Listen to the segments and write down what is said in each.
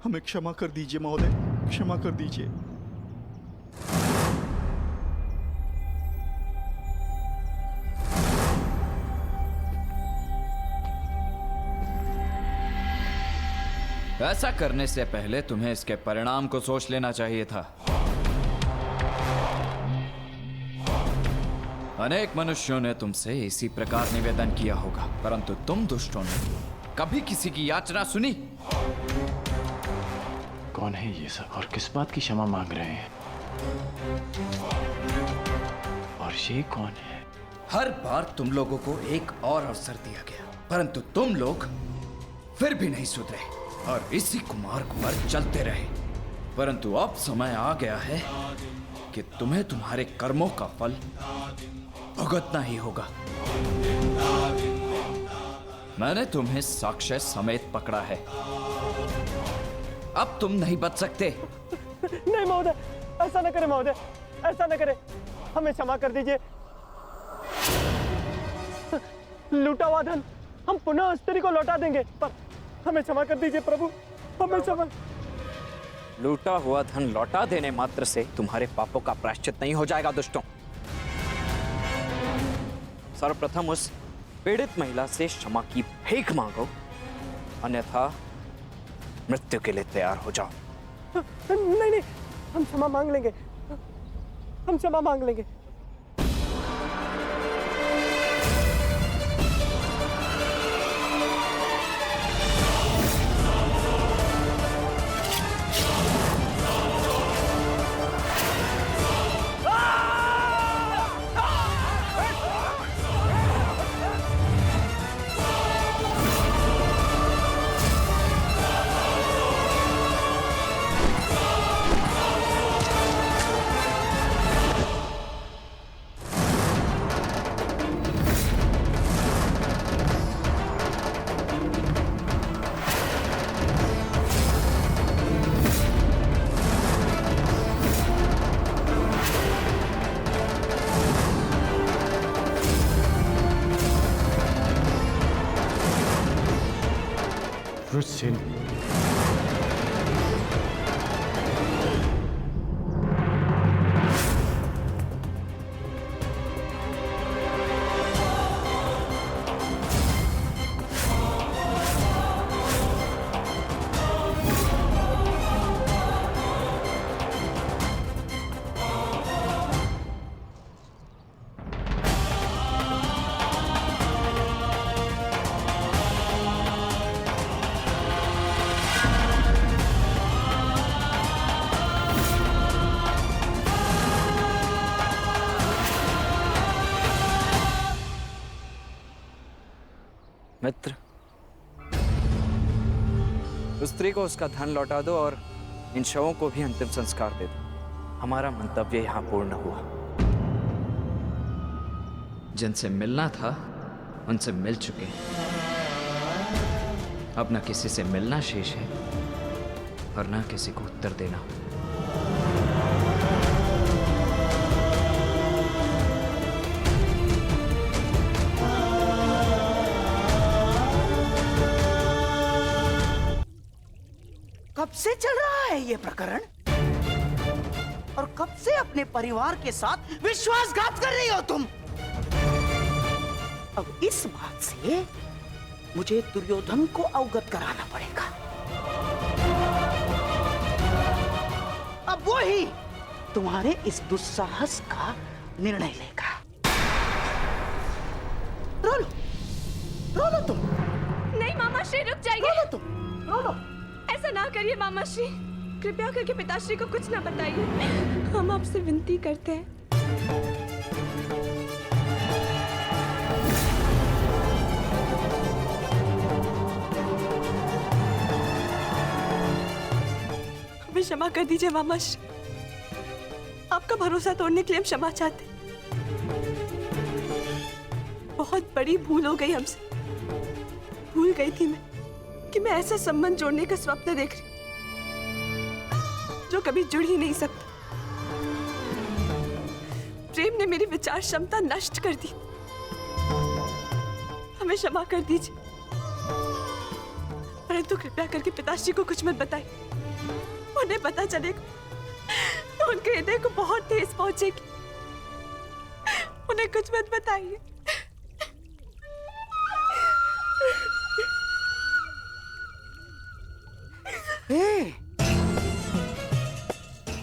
हमें क्षमा कर दीजिए महोदय, क्षमा कर दीजिए। ऐसा करने से पहले तुम्हें इसके परिणाम को सोच लेना चाहिए था। अनेक मनुष्यों ने तुमसे इसी प्रकार निवेदन किया होगा, परंतु तुम दुष्टों ने कभी किसी की याचना सुनी? कौन है ये सब और किस बात की क्षमा मांग रहे हैं? और ये कौन है? हर बार तुम लोगों को एक और अवसर दिया गया, परंतु तुम लोग फिर भी नहीं सुधरे और इसी कुमार्ग पर चलते रहे। परंतु अब समय आ गया है कि तुम्हें तुम्हारे कर्मों का फल भुगतना ही होगा। मैंने तुम्हें साक्ष्य समेत पकड़ा है। अब तुम नहीं बच सकते। नहीं महोदय, ऐसा न करें महोदय, ऐसा न करें, हमें क्षमा कर दीजिए। लूटा हुआ धन हम पुनः स्त्री को लौटा देंगे, पर हमें क्षमा कर दीजिए प्रभु, हमें क्षमा। लूटा हुआ धन लौटा देने मात्र से तुम्हारे पापों का प्रायश्चित नहीं हो जाएगा दुष्टों। सर्वप्रथम उस पीड़ित महिला से क्षमा की भीख मांगो, अन्यथा मृत्यु के लिए तैयार हो जाओ। नहीं नहीं, हम क्षमा मांग लेंगे, हम क्षमा मांग लेंगे। रुचिन, मित्र, उस स्त्री को उसका धन लौटा दो और इन शवों को भी अंतिम संस्कार दे दो। हमारा मंतव्य यहां पूर्ण हुआ। जिनसे मिलना था उनसे मिल चुके, अब न किसी से मिलना शेष है और न किसी को उत्तर देना। कब से चल रहा है ये प्रकरण और कब से अपने परिवार के साथ विश्वासघात कर रही हो तुम? अब इस बात से मुझे दुर्योधन को अवगत कराना पड़ेगा। अब वो ही तुम्हारे इस दुस्साहस का निर्णय लेगा। रो लो तुम। नहीं मामा श्री, रुक जाइए। रो लो तुम, रो लो। ऐसा ना करिए मामा श्री, कृपया करके पिताश्री को कुछ ना बताइए, हम आपसे विनती करते हैं। हमें क्षमा कर दीजिए मामा श्री, आपका भरोसा तोड़ने के लिए हम क्षमा चाहते हैं। बहुत बड़ी भूल हो गई हमसे। भूल गई थी मैं कि मैं ऐसा संबंध जोड़ने का स्वप्न देख रही जो कभी जुड़ ही नहीं सकता। प्रेम ने मेरी विचार क्षमता नष्ट कर दी। हमें क्षमा कर दीजिए। परंतु कृपया करके पिताश्री को कुछ मत बताइए। उन्हें पता चलेगा तो उनके हृदय को बहुत ठेस पहुंचेगी। उन्हें कुछ मत बताइए।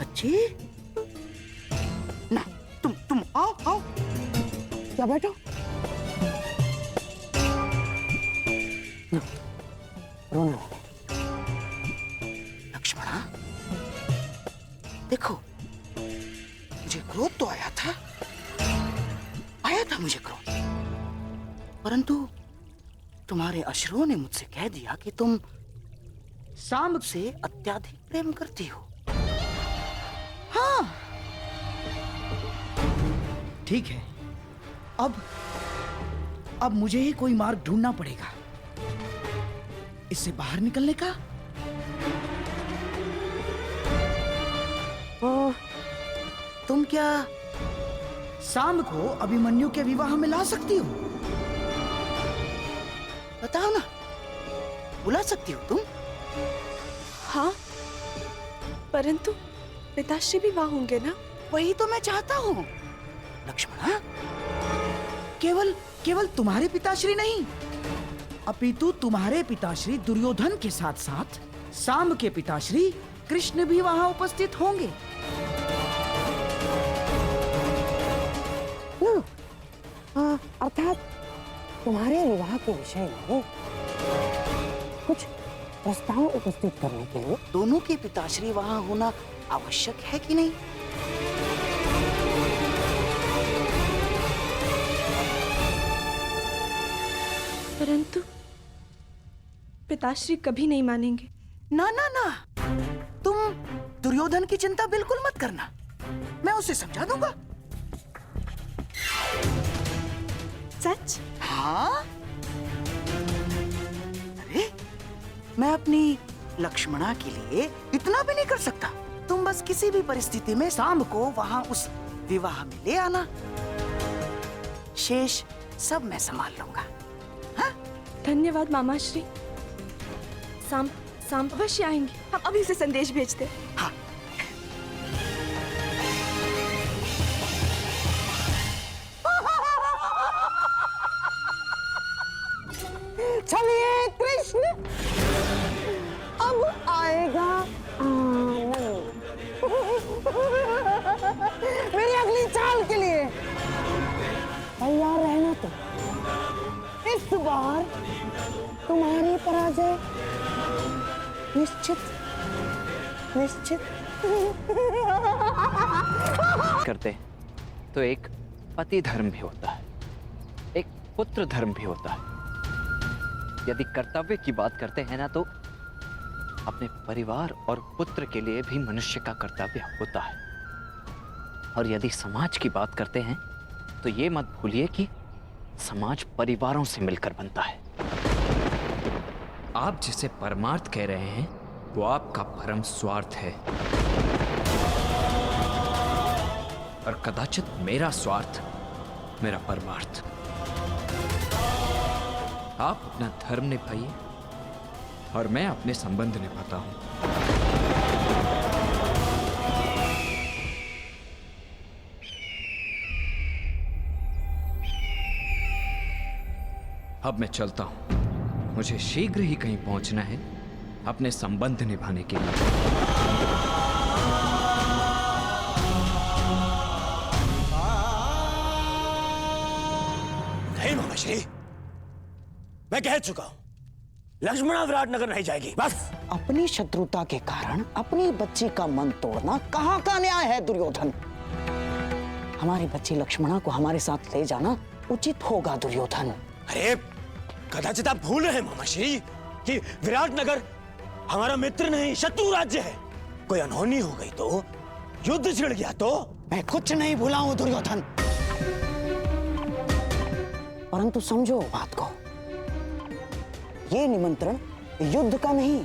अच्छी ना, तुम आओ आओ, क्या बैठो। रोने वाले लक्ष्मणा, देखो मुझे क्रोध तो आया था मुझे क्रोध, परंतु तुम्हारे अश्रुओं ने मुझसे कह दिया कि तुम सांब से अत्याधिक प्रेम करती हो। हाँ ठीक है, अब मुझे ही कोई मार्ग ढूंढना पड़ेगा इससे बाहर निकलने का। तुम क्या सांब को अभिमन्यु के विवाह में ला सकती हो? बताओ ना, बुला सकती हो तुम? हाँ, परंतु पिताश्री भी वहां होंगे ना? वही तो मैं चाहता हूँ लक्ष्मणा। केवल तुम्हारे पिताश्री नहीं, अपितु तुम्हारे पिताश्री दुर्योधन के साथ साथ सांब के पिताश्री कृष्ण भी वहां उपस्थित होंगे। अर्थात तुम्हारे विवाह के विषय में कुछ प्रस्ताव उपस्थित करने के लिए दोनों के पिताश्री वहां होना आवश्यक है कि नहीं? परंतु पिताश्री कभी नहीं मानेंगे। ना ना ना, तुम दुर्योधन की चिंता बिल्कुल मत करना, मैं उसे समझा दूंगा। सच? हाँ, अरे मैं अपनी लक्ष्मणा के लिए इतना भी नहीं कर सकता। तुम बस किसी भी परिस्थिति में सांब को वहां उस विवाह में ले आना, शेष सब मैं संभाल लूंगा। हाँ? धन्यवाद मामाश्री। सांब अवश्य आएंगे। हम अभी से संदेश भेजते हैं। हाँ। चलिए कृष्ण, अब आएगा आनंद। मेरी अगली चाल के लिए तैयार रहना। तो इस बार तुम्हारी पराजय निश्चित निश्चित। करते तो एक पति धर्म भी होता है, एक पुत्र धर्म भी होता है। यदि कर्तव्य की बात करते हैं ना, तो अपने परिवार और पुत्र के लिए भी मनुष्य का कर्तव्य होता है। और यदि समाज की बात करते हैं तो ये मत भूलिए कि समाज परिवारों से मिलकर बनता है। आप जिसे परमार्थ कह रहे हैं वो आपका परम स्वार्थ है, और कदाचित मेरा स्वार्थ मेरा परमार्थ। आप अपना धर्म निभाइए और मैं अपने संबंध निभाता हूं। अब मैं चलता हूं, मुझे शीघ्र ही कहीं पहुंचना है अपने संबंध निभाने के लिए। नहीं मामाश्री, मैं कह चुका हूं, लक्ष्मणा विराटनगर नहीं जाएगी। बस अपनी शत्रुता के कारण अपनी बच्ची का मन तोड़ना कहाँ का न्याय है दुर्योधन? हमारी बच्ची लक्ष्मणा को हमारे साथ ले जाना उचित होगा दुर्योधन। अरे कदाचित आप भूल रहे हैं मामाश्री कि विराटनगर हमारा मित्र नहीं शत्रु राज्य है। कोई अनहोनी हो गई तो, युद्ध छिड़ गया तो। मैं कुछ नहीं भूला हूं दुर्योधन, परंतु समझो बात को, ये निमंत्रण युद्ध का नहीं,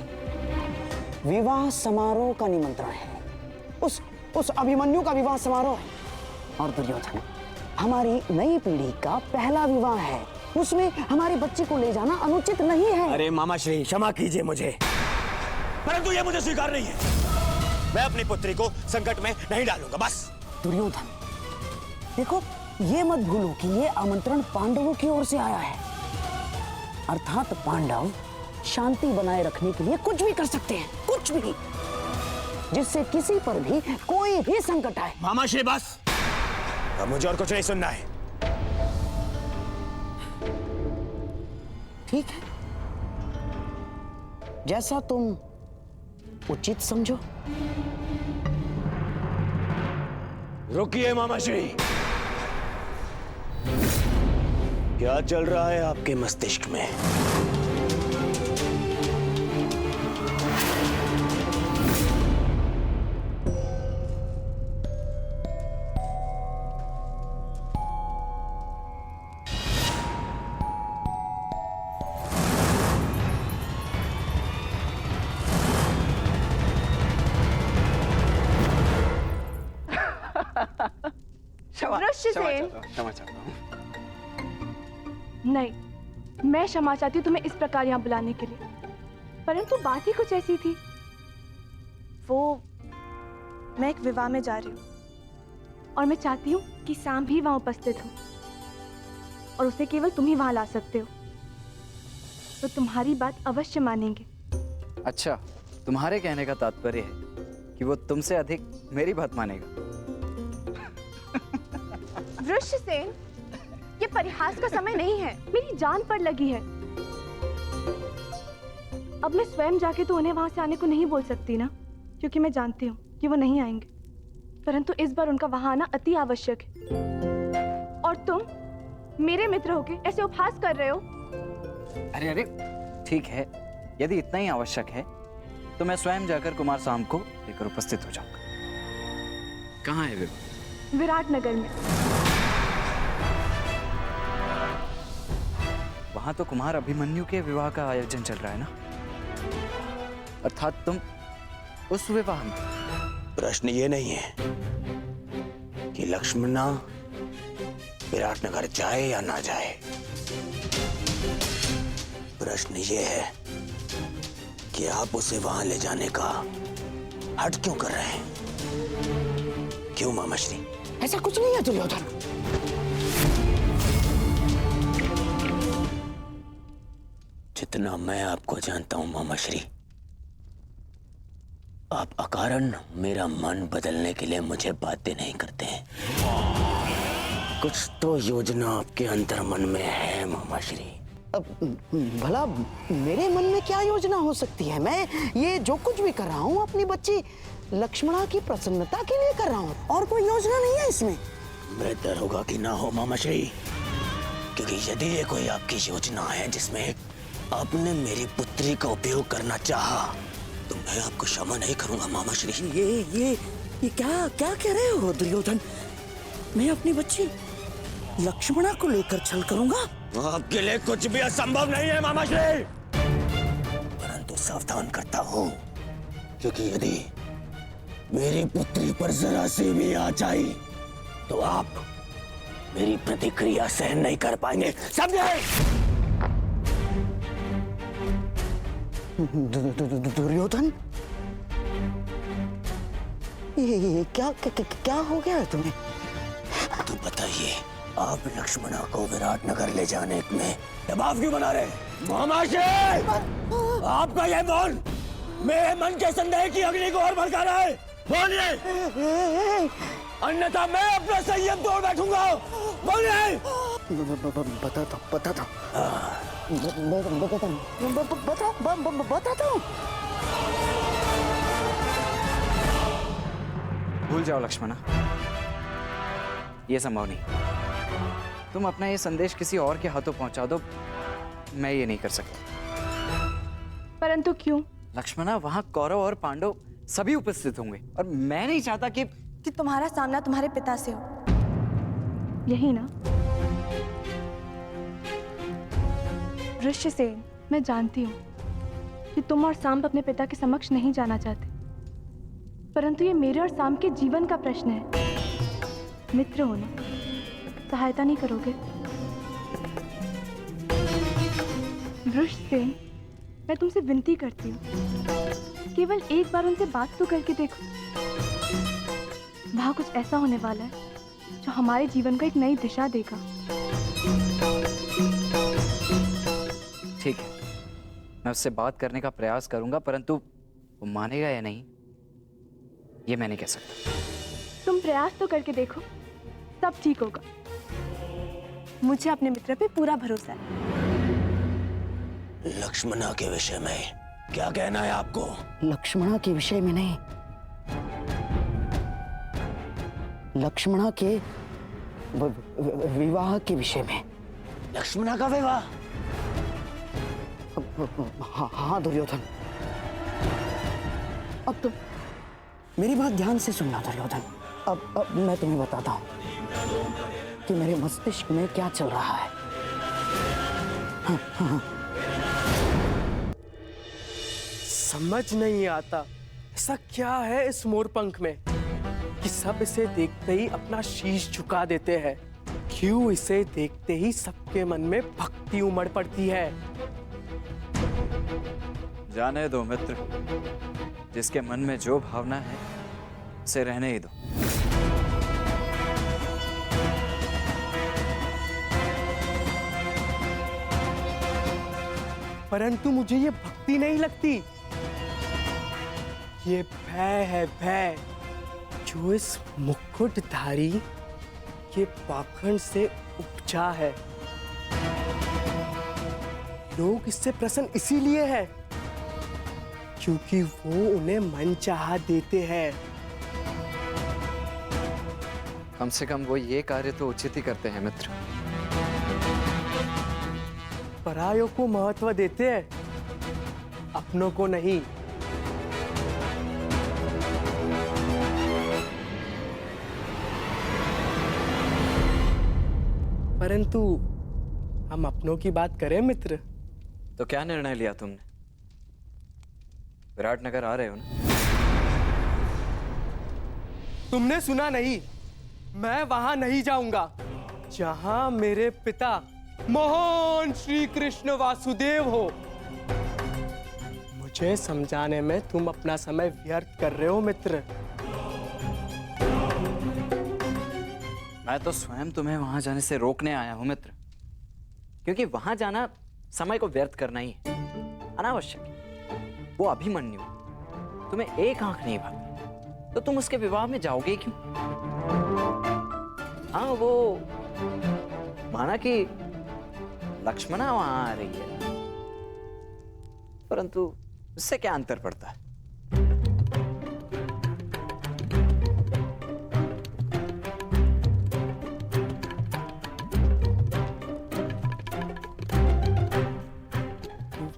विवाह समारोह का निमंत्रण है। उस अभिमन्यु का विवाह समारोह है। और दुर्योधन हमारी नई पीढ़ी का पहला विवाह है। उसमें हमारे बच्चे को ले जाना अनुचित नहीं है। अरे मामा श्री, क्षमा कीजिए मुझे, परंतु ये मुझे स्वीकार नहीं है। मैं अपनी पुत्री को संकट में नहीं डालूंगा, बस। दुर्योधन, देखो ये मत भूलो कि ये आमंत्रण पांडवों की ओर से आया है, अर्थात पांडव शांति बनाए रखने के लिए कुछ भी कर सकते हैं, कुछ भी, जिससे किसी पर भी कोई भी संकट आए। मामा श्री बस, अब मुझे और कुछ नहीं सुनना है। ठीक है, जैसा तुम उचित समझो। रुकिए मामा श्री, क्या चल रहा है आपके मस्तिष्क में? वृषसेन, क्षमा चाहता हूँ। नहीं, मैं क्षमा चाहती हूँ तुम्हें इस प्रकार यहाँ बुलाने के लिए, परंतु बात ही कुछ ऐसी थी। वो, मैं एक विवाह में जा रही हूँ और मैं चाहती हूँ कि सांब भी वहाँ उपस्थित हो और उसे केवल तुम ही वहाँ ला सकते हो, तो तुम्हारी बात अवश्य मानेंगे। अच्छा, तुम्हारे कहने का तात्पर्य है कि वो तुमसे अधिक मेरी बात मानेगा। वृषसेन, ये परिहास का समय नहीं है, मेरी जान पर लगी है। अब मैं स्वयं जाके तो उन्हें वहां से आने को नहीं बोल सकती ना, क्योंकि मैं जानती हूँ कि वो नहीं आएंगे, परंतु इस बार उनका वहां आना अति आवश्यक है। और तुम मेरे मित्र होके ऐसे उपहास कर रहे हो। अरे अरे, ठीक है, यदि इतना ही आवश्यक है तो मैं स्वयं जाकर कुमार सांब को लेकर उपस्थित हो जाऊंगा। कहाँ है विवाह? विराट नगर में। वहां तो कुमार अभिमन्यु के विवाह का आयोजन चल रहा है ना, अर्थात तुम उस विवाह में। प्रश्न ये नहीं है कि लक्ष्मणा विराटनगर जाए या ना जाए, प्रश्न ये है कि आप उसे वहां ले जाने का हट क्यों कर रहे हैं? क्यों मामा श्री? ऐसा कुछ नहीं है दुर्योधन। जितना मैं आपको जानता हूं मामा श्री, आप अकारण मेरा मन बदलने के लिए मुझे बाध्य नहीं करते हैं। कुछ तो योजना आपके अंतर मन में है मामा श्री। अब भला मेरे मन में क्या योजना हो सकती है? मैं ये जो कुछ भी कर रहा हूँ अपनी बच्ची लक्ष्मणा की प्रसन्नता के लिए कर रहा हूँ, और कोई योजना नहीं है इसमें। बेहतर होगा कि ना हो मामा श्री, क्योंकि यदि ये कोई आपकी योजना है जिसमें आपने मेरी पुत्री का उपयोग करना चाहा, तो मैं आपको क्षमा नहीं करूंगा मामा श्री। ये क्या कह रहे हो दुर्योधन? मैं अपनी बच्ची लक्ष्मणा को लेकर छल करूंगा? आपके लिए कुछ भी असंभव नहीं है मामा श्री, परंतु सावधान करता हूँ, क्योंकि यदि मेरी पुत्री पर जरा सी भी आँच आई तो आप मेरी प्रतिक्रिया सहन नहीं कर पाएंगे, समझे? दुर्योधन, ये क्या हो गया है तुम्हें? तो बताइए, आप लक्ष्मणा को विराटनगर ले जाने में दबाव क्यों बना रहे? मामा श्री, आपका यह मौन मेरे मन के संदेह की अग्नि को और भड़का रहा है। बोलिए, अन्यथा मैं अपना संयम तोड़ बैठूंगा। बोलिए। बताता हूँ। भूल जाओ लक्ष्मणा, ये संभव नहीं। तुम अपना ये संदेश किसी और के हाथों पहुंचा दो, मैं ये नहीं कर सकता। परंतु क्यों? लक्ष्मणा, वहां कौरव और पांडव सभी उपस्थित होंगे और मैं नहीं चाहता कि तुम्हारा सामना तुम्हारे पिता से हो, यही ना? वृषसेन, मैं जानती हूँ कि तुम और सांब अपने पिता के समक्ष नहीं जाना चाहते, परंतु ये मेरे और सांब के जीवन का प्रश्न है। मित्र हो ना, सहायता नहीं करोगे? रुष्टसेन, मैं तुमसे विनती करती हूँ, केवल एक बार उनसे बात तो करके देखो। वहाँ कुछ ऐसा होने वाला है जो हमारे जीवन को एक नई दिशा देगा। ठीक है, मैं उससे बात करने का प्रयास करूंगा, परंतु वो मानेगा या नहीं ये मैं नहीं कह सकता। तुम प्रयास तो करके देखो, सब ठीक होगा। मुझे अपने मित्र पे पूरा भरोसा है। लक्ष्मणा के विषय में क्या कहना है आपको? लक्ष्मणा के विषय में नहीं, लक्ष्मणा के विवाह के विषय में। लक्ष्मणा का विवाह? हाँ दुर्योधन, अब तो मेरी बात ध्यान से सुनना दुर्योधन। अब मैं तुम्हें बताता हूं कि मेरे मस्तिष्क में क्या चल रहा है। समझ नहीं आता ऐसा क्या है इस मोरपंख में कि सब इसे देखते ही अपना शीश झुका देते हैं। क्यों इसे देखते ही सबके मन में भक्ति उमड़ पड़ती है। जाने दो मित्र, जिसके मन में जो भावना है उसे रहने ही दो। परंतु मुझे ये भक्ति नहीं लगती, ये भय है, भय जो इस मुकुटधारी के पाखंड से उपजा है। लोग इससे प्रसन्न इसीलिए है क्योंकि वो उन्हें मनचाहा देते हैं। कम से कम वो ये कार्य तो उचित ही करते हैं मित्र। परायों को महत्व देते हैं, अपनों को नहीं। परंतु हम अपनों की बात करें मित्र। तो क्या निर्णय लिया तुमने? विराटनगर आ रहे हो ना? तुमने सुना नहीं, मैं वहां नहीं जाऊंगा जहां मेरे पिता महान श्री कृष्ण वासुदेव हो। मुझे समझाने में तुम अपना समय व्यर्थ कर रहे हो मित्र। मैं तो स्वयं तुम्हें वहां जाने से रोकने आया हूं मित्र, क्योंकि वहां जाना समय को व्यर्थ करना ही है, अनावश्यक है। वो अभिमन्यु तुम्हें एक आंख नहीं भाती, तो तुम उसके विवाह में जाओगे क्यों? हाँ, वो माना कि लक्ष्मणा वहां आ रही है, परंतु उससे क्या अंतर पड़ता है?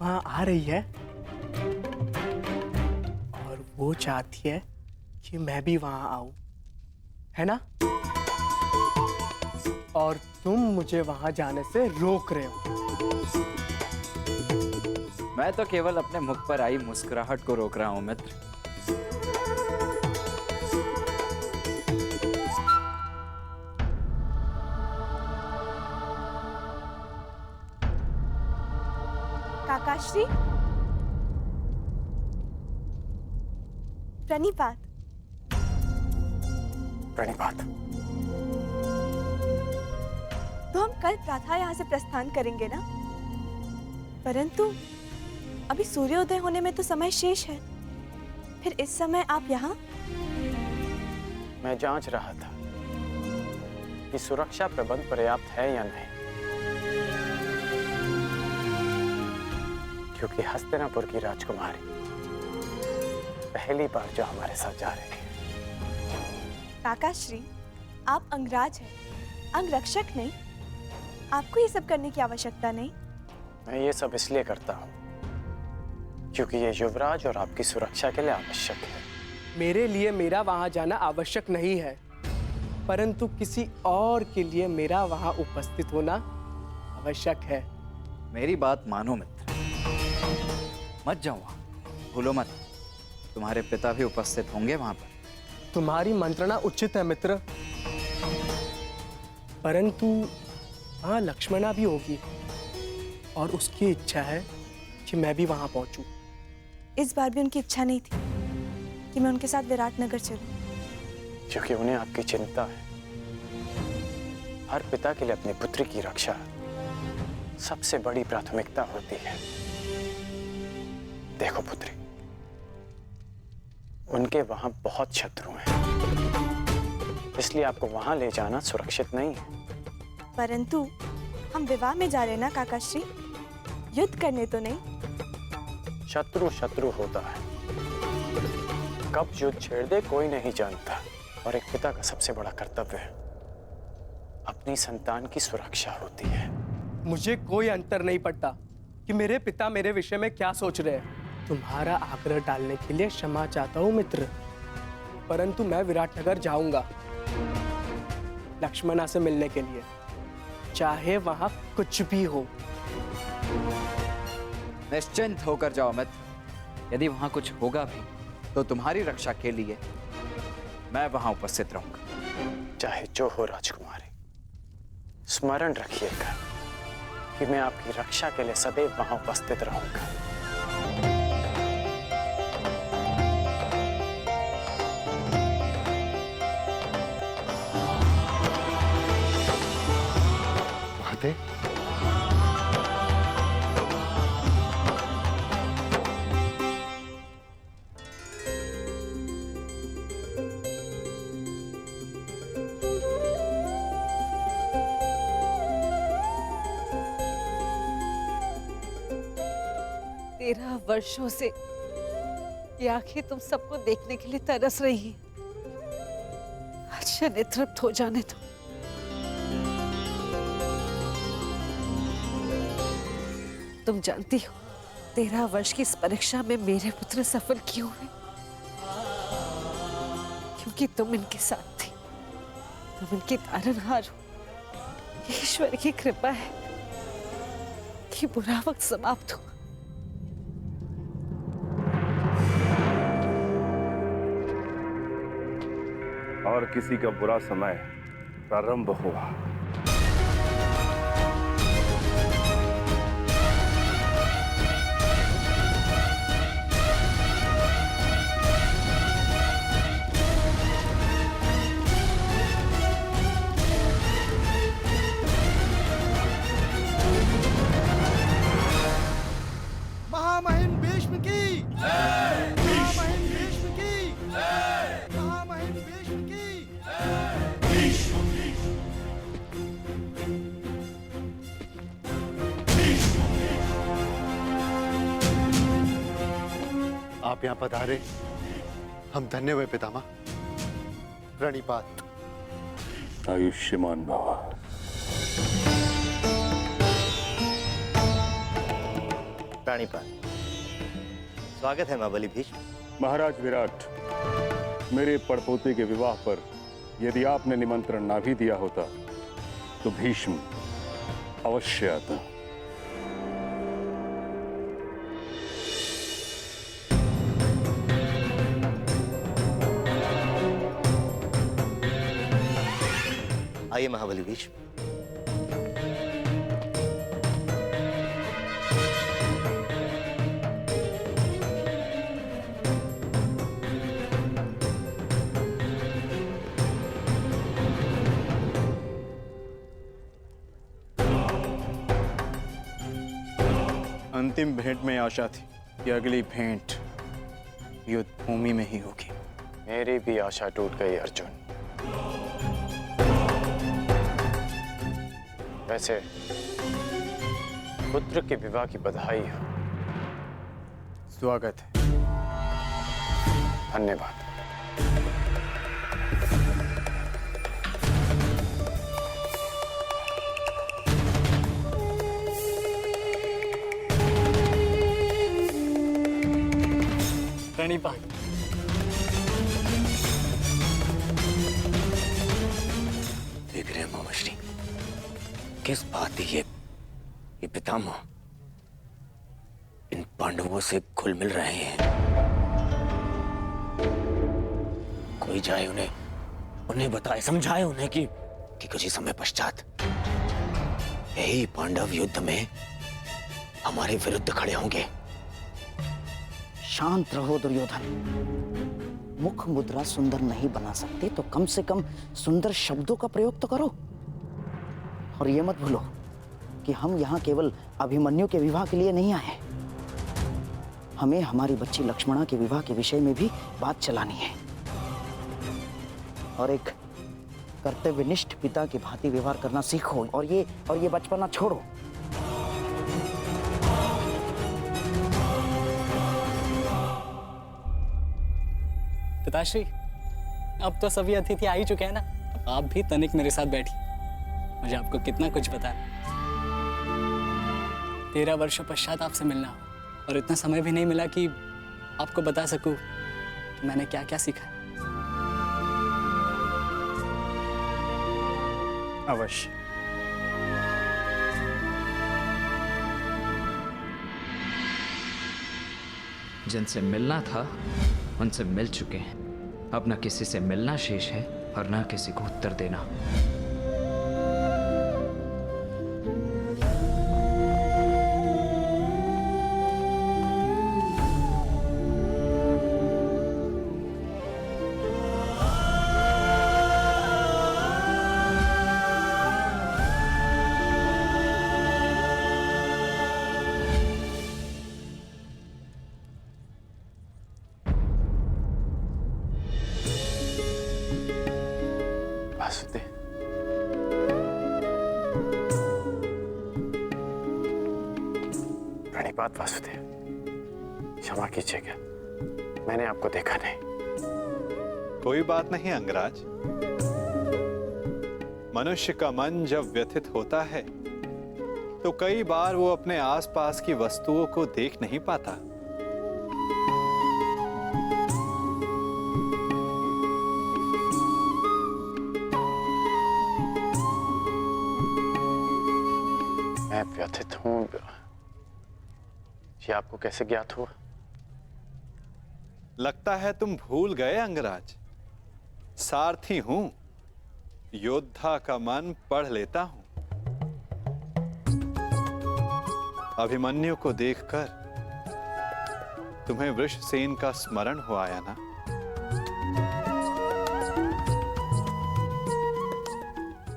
वहां आ रही है और वो चाहती है कि मैं भी वहां आऊं, है ना? और तुम मुझे वहां जाने से रोक रहे हो। मैं तो केवल अपने मुख पर आई मुस्कुराहट को रोक रहा हूं मित्र। काकाश्री, प्रणिपात। प्रणिपात। तो हम कल प्रातः यहाँ से प्रस्थान करेंगे ना? परंतु अभी सूर्योदय होने में तो समय शेष है, फिर इस समय आप यहाँ? मैं जांच रहा था कि सुरक्षा प्रबंध पर्याप्त है या नहीं, क्योंकि हस्तिनापुर की राजकुमारी पहली बार जो हमारे साथ जा रही है। काकाश्री, आप अंगराज हैं, अंगरक्षक नहीं। आपको ये सब करने की आवश्यकता नहीं। मैं ये सब इसलिए करता हूँ क्योंकि ये युवराज और आपकी सुरक्षा के लिए आवश्यक है। मेरे लिए मेरा वहां जाना आवश्यक नहीं है, परंतु किसी और के लिए मेरा वहां उपस्थित होना आवश्यक है। मेरी बात मानो मित्र, मत जाओ वहां, भूलो मत, तुम्हारे पिता भी उपस्थित होंगे वहां पर। तुम्हारी मंत्रणा उचित है मित्र, परंतु वहां लक्ष्मणा भी होगी। और उसकी इच्छा है कि मैं भी वहां पहुंचूं। इस बार भी उनकी इच्छा नहीं थी कि मैं उनके साथ विराटनगर चलूं। क्योंकि उन्हें आपकी चिंता है। हर पिता के लिए अपनी पुत्री की रक्षा सबसे बड़ी प्राथमिकता होती है। देखो पुत्री, उनके वहां बहुत शत्रु हैं, इसलिए आपको वहां ले जाना सुरक्षित नहीं है। परंतु हम विवाह में जा रहे हैं ना काकाश्री, युद्ध करने तो नहीं। शत्रु शत्रु होता है, कब युद्ध छेड़ दे कोई नहीं जानता। और एक पिता का सबसे बड़ा कर्तव्य अपनी संतान की सुरक्षा होती है। मुझे कोई अंतर नहीं पड़ता कि मेरे पिता मेरे विषय में क्या सोच रहे हैं। तुम्हारा आग्रह डालने के लिए क्षमा चाहता हूं मित्र, परंतु मैं विराटनगर जाऊंगा लक्ष्मणा से मिलने के लिए, चाहे वहां कुछ भी हो। निश्चिंत होकर जाओ मित्र। यदि वहां कुछ होगा भी तो तुम्हारी रक्षा के लिए मैं वहां उपस्थित रहूंगा। चाहे जो हो राजकुमारी, स्मरण रखिएगा कि मैं आपकी रक्षा के लिए सदैव वहां उपस्थित रहूंगा। महादेव, तेरह वर्षों से ये आंखें तुम सबको देखने के लिए तरस रही हैं। अच्छा नेतृत्व हो जाने दो। तुम जानती हो 13 वर्ष की इस परीक्षा में मेरे पुत्र सफल क्यों हुए? क्योंकि तुम इनके साथ थी, तुम इनकी तारनहार हो। ईश्वर की कृपा है कि बुरा वक्त समाप्त हुआ। और किसी का बुरा समय प्रारंभ हुआ। महामहिम भीष्म की जय! महामहिम भीष्म की जय! महामहिम भीष्म की आप यहाँ पधारे, हम धन्य हुए पितामह। प्रणिपात। आयुष्मान भव। प्रणिपात। स्वागत है महाबली भीष्म। महाराज विराट, मेरे पड़पोते के विवाह पर यदि आपने निमंत्रण ना भी दिया होता तो भीष्म अवश्य आता। आइए महाबली भीष्म। अंतिम भेंट में आशा थी कि अगली भेंट युद्ध भूमि में ही होगी। मेरी भी आशा टूट गई अर्जुन। वैसे पुत्र के विवाह की बधाई हो। स्वागत है। धन्यवाद। प्रणिपात। देख रहे हैं मामाश्री, किस बात ये पितामह इन पांडवों से घुल मिल रहे हैं। कोई जाए उन्हें बताए, समझाए उन्हें कि कुछ ही समय पश्चात यही पांडव युद्ध में हमारे विरुद्ध खड़े होंगे। शांत रहो दुर्योधन। मुख मुद्रा सुंदर नहीं बना सकते तो कम से कम सुंदर शब्दों का प्रयोग तो करो। और ये मत भूलो कि हम यहाँ केवल अभिमन्यु के विवाह के लिए नहीं आए। हमें हमारी बच्ची लक्ष्मणा के विवाह के विषय में भी बात चलानी है। और एक कर्तव्यनिष्ठ पिता की भांति व्यवहार करना सीखो और ये बचपना छोड़ो। पिताश्री, अब तो सभी अतिथि आ ही चुके हैं ना, अब आप भी तनिक मेरे साथ बैठिए। मुझे आपको कितना कुछ पता है। 13 वर्षों पश्चात आपसे मिलना हो और इतना समय भी नहीं मिला कि आपको बता सकूं कि मैंने क्या क्या सीखा। अवश्य। जिनसे मिलना था उनसे मिल चुके हैं। अब न किसी से मिलना शेष है और न किसी को उत्तर देना। वासुदेव, प्रणिपात वासुदेव, क्षमा कीजिएगा, मैंने आपको देखा नहीं। कोई बात नहीं अंगराज। मनुष्य का मन जब व्यथित होता है तो कई बार वो अपने आसपास की वस्तुओं को देख नहीं पाता। मैं व्यथित हूं, ये आपको कैसे ज्ञात हुआ? लगता है तुम भूल गए अंगराज। सारथी हूं, योद्धा का मन पढ़ लेता हूं। अभिमन्यु को देखकर तुम्हें वृषसेन का स्मरण हो आया ना?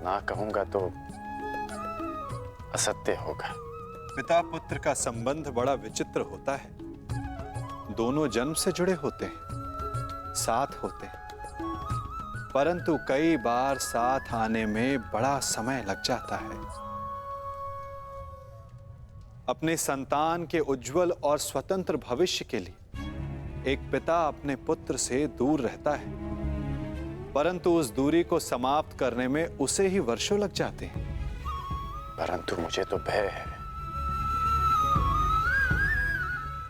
ना कहूंगा तो असत्य होगा। पिता पुत्र का संबंध बड़ा विचित्र होता है। दोनों जन्म से जुड़े होते हैं, साथ होते हैं, परंतु कई बार साथ आने में बड़ा समय लग जाता है। अपने संतान के उज्जवल और स्वतंत्र भविष्य के लिए एक पिता अपने पुत्र से दूर रहता है, परंतु उस दूरी को समाप्त करने में उसे ही वर्षों लग जाते हैं। परंतु मुझे तो भय है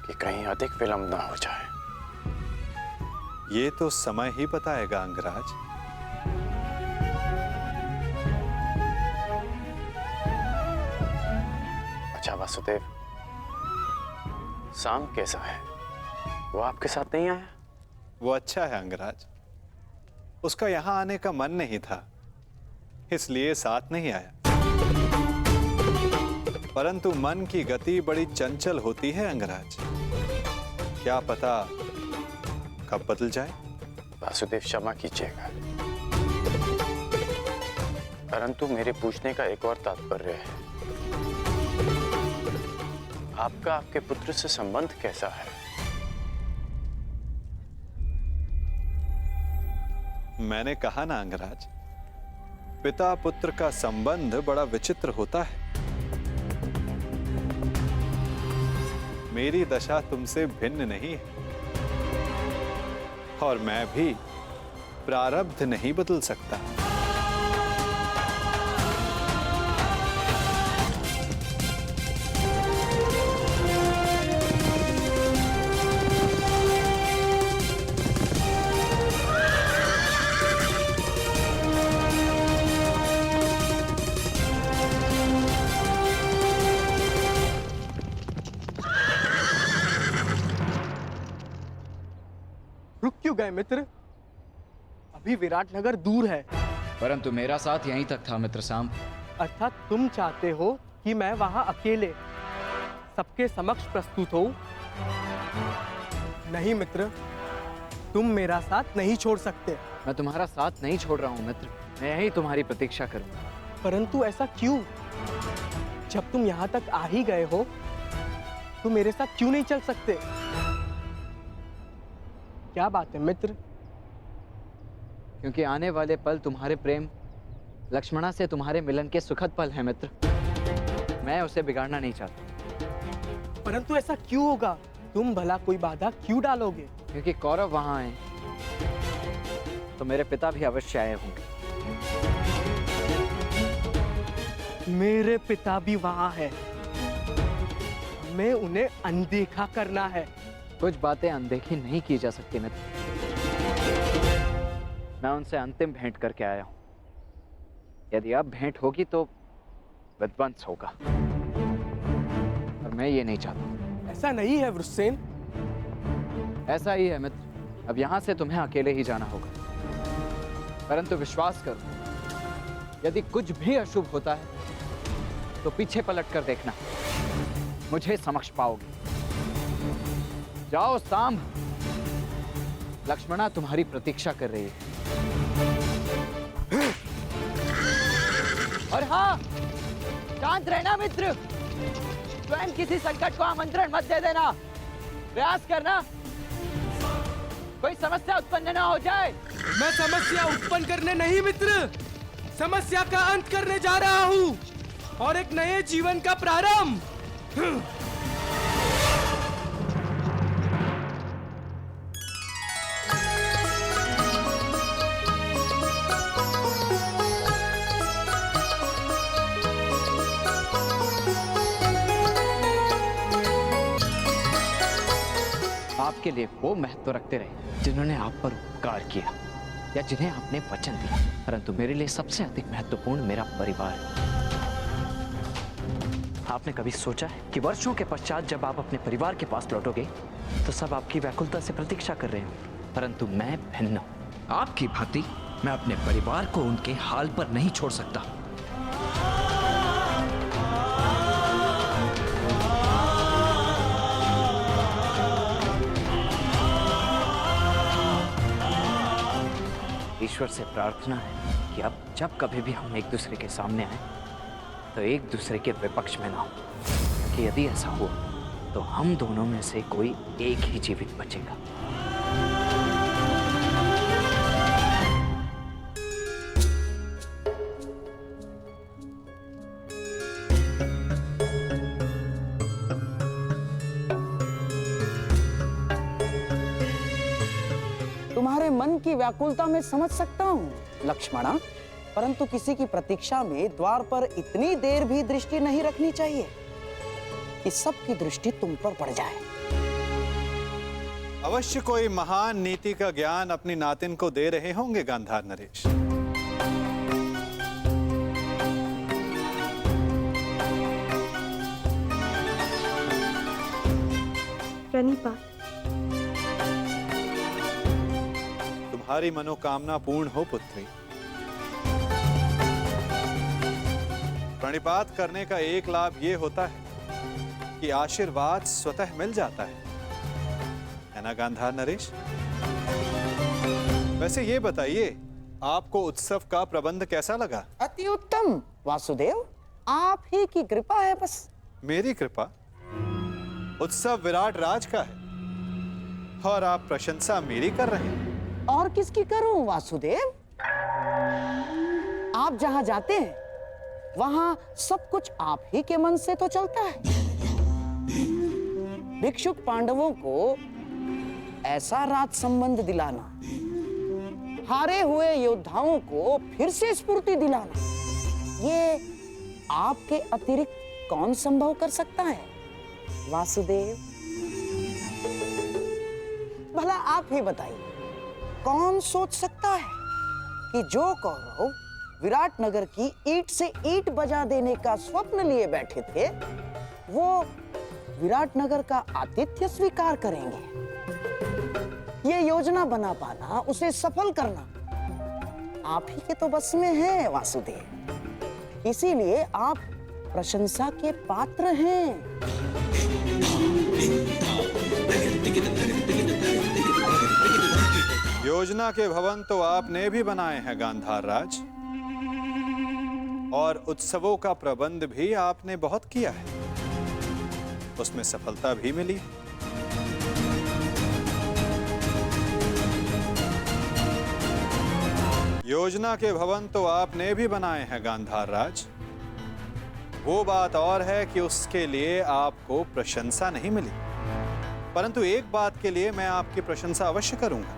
कि कहीं अधिक विलंब ना हो जाए। ये तो समय ही बताएगा अंगराज। अच्छा वासुदेव, शाम कैसा है? वो आपके साथ नहीं आया? वो अच्छा है अंगराज। उसका यहां आने का मन नहीं था, इसलिए साथ नहीं आया। परंतु मन की गति बड़ी चंचल होती है अंगराज। क्या पता कब बदल जाए। वासुदेव, क्षमा कीजिएगा, परंतु मेरे पूछने का एक और तात्पर्य है। आपका आपके पुत्र से संबंध कैसा है? मैंने कहा ना अंगराज, पिता पुत्र का संबंध बड़ा विचित्र होता है। मेरी दशा तुमसे भिन्न नहीं है और मैं भी प्रारब्ध नहीं बदल सकता। रुक क्यों गए मित्र? अभी विराटनगर दूर है। परंतु मेरा साथ यहीं तक था मित्र साम। अर्थात तुम चाहते हो कि मैं वहां अकेले सबके समक्ष प्रस्तुत हो। नहीं मित्र, तुम मेरा साथ नहीं छोड़ सकते। मैं तुम्हारा साथ नहीं छोड़ रहा हूँ मित्र, मैं यही तुम्हारी प्रतीक्षा करूंगा। परंतु ऐसा क्यों? जब तुम यहाँ तक आ ही गए हो तो मेरे साथ क्यों नहीं चल सकते? क्या बात है मित्र? क्योंकि आने वाले पल तुम्हारे प्रेम लक्ष्मणा से तुम्हारे मिलन के सुखद पल हैं मित्र। मैं उसे बिगाड़ना नहीं चाहता। परंतु ऐसा क्यों होगा? तुम भला कोई बाधा क्यों डालोगे? क्योंकि कौरव वहां आए तो मेरे पिता भी अवश्य आए होंगे। मेरे पिता भी वहां है, हमें उन्हें अनदेखा करना है। कुछ बातें अनदेखी नहीं की जा सकती मित्र। मैं उनसे अंतिम भेंट करके आया हूं। यदि अब भेंट होगी तो विध्वंस होगा, और मैं ये नहीं चाहता। ऐसा नहीं है वृषसेन। ऐसा ही है मित्र। अब यहां से तुम्हें अकेले ही जाना होगा, परंतु विश्वास करो, यदि कुछ भी अशुभ होता है तो पीछे पलट कर देखना, मुझे समक्ष पाओगे। जाओ सांब, लक्ष्मणा तुम्हारी प्रतीक्षा कर रही है। और हाँ, शांत रहना मित्र, स्वयं किसी संकट को आमंत्रण मत दे देना। प्रयास करना कोई समस्या उत्पन्न ना हो जाए। मैं समस्या उत्पन्न करने नहीं मित्र, समस्या का अंत करने जा रहा हूँ और एक नए जीवन का प्रारंभ। आपके लिए वो महत्व रखते रहे जिन्होंने आप पर उपकार किया या जिन्हें आपने वचन दिया, परंतु मेरे लिए सबसे अधिक महत्वपूर्ण मेरा परिवार है। आपने कभी सोचा है कि वर्षों के पश्चात जब आप अपने परिवार के पास लौटोगे तो सब आपकी व्याकुलता से प्रतीक्षा कर रहे हो, परंतु मैं भिन्न हूं। आपकी भांति मैं अपने परिवार को उनके हाल पर नहीं छोड़ सकता। ईश्वर से प्रार्थना है कि अब जब कभी भी हम एक दूसरे के सामने आए तो एक दूसरे के विपक्ष में ना हो, कि यदि ऐसा हो तो हम दोनों में से कोई एक ही जीवित बचेगा। तुम्हारे मन की व्याकुलता में समझ सकता हूँ लक्ष्मणा, परंतु किसी की प्रतीक्षा में द्वार पर इतनी देर भी दृष्टि नहीं रखनी चाहिए कि सबकी दृष्टि तुम पर पड़ जाए। अवश्य कोई महान नीति का ज्ञान अपनी नातिन को दे रहे होंगे गांधार नरेश। प्रणिपा, तुम्हारी मनोकामना पूर्ण हो पुत्री। प्रणिपात करने का एक लाभ ये होता है कि आशीर्वाद स्वतः मिल जाता है ना गांधार नरेश? वैसे ये बताइए, आपको उत्सव का प्रबंध कैसा लगा? अति उत्तम वासुदेव, आप ही की कृपा है बस। मेरी कृपा? उत्सव विराट राज का है और आप प्रशंसा मेरी कर रहे हैं। और किसकी करूं वासुदेव? आप जहां जाते हैं वहां सब कुछ आप ही के मन से तो चलता है। भिक्षुक पांडवों को ऐसा राज संबंध दिलाना, हारे हुए योद्धाओं को फिर से स्फूर्ति दिलाना, ये आपके अतिरिक्त कौन संभव कर सकता है वासुदेव? भला आप ही बताइए, कौन सोच सकता है कि जो कौरव विराट नगर की ईंट से ईंट बजा देने का स्वप्न लिए बैठे थे, वो विराट नगर का आतिथ्य स्वीकार करेंगे? ये योजना बना पाना, उसे सफल करना आप ही के तो बस में है वासुदेव। इसीलिए आप प्रशंसा के पात्र हैं। योजना के भवन तो आपने भी बनाए हैं गांधार राज, और उत्सवों का प्रबंध भी आपने बहुत किया है, उसमें सफलता भी मिली। योजना के भवन तो आपने भी बनाए हैं गांधार राज, वो बात और है कि उसके लिए आपको प्रशंसा नहीं मिली, परंतु एक बात के लिए मैं आपकी प्रशंसा अवश्य करूंगा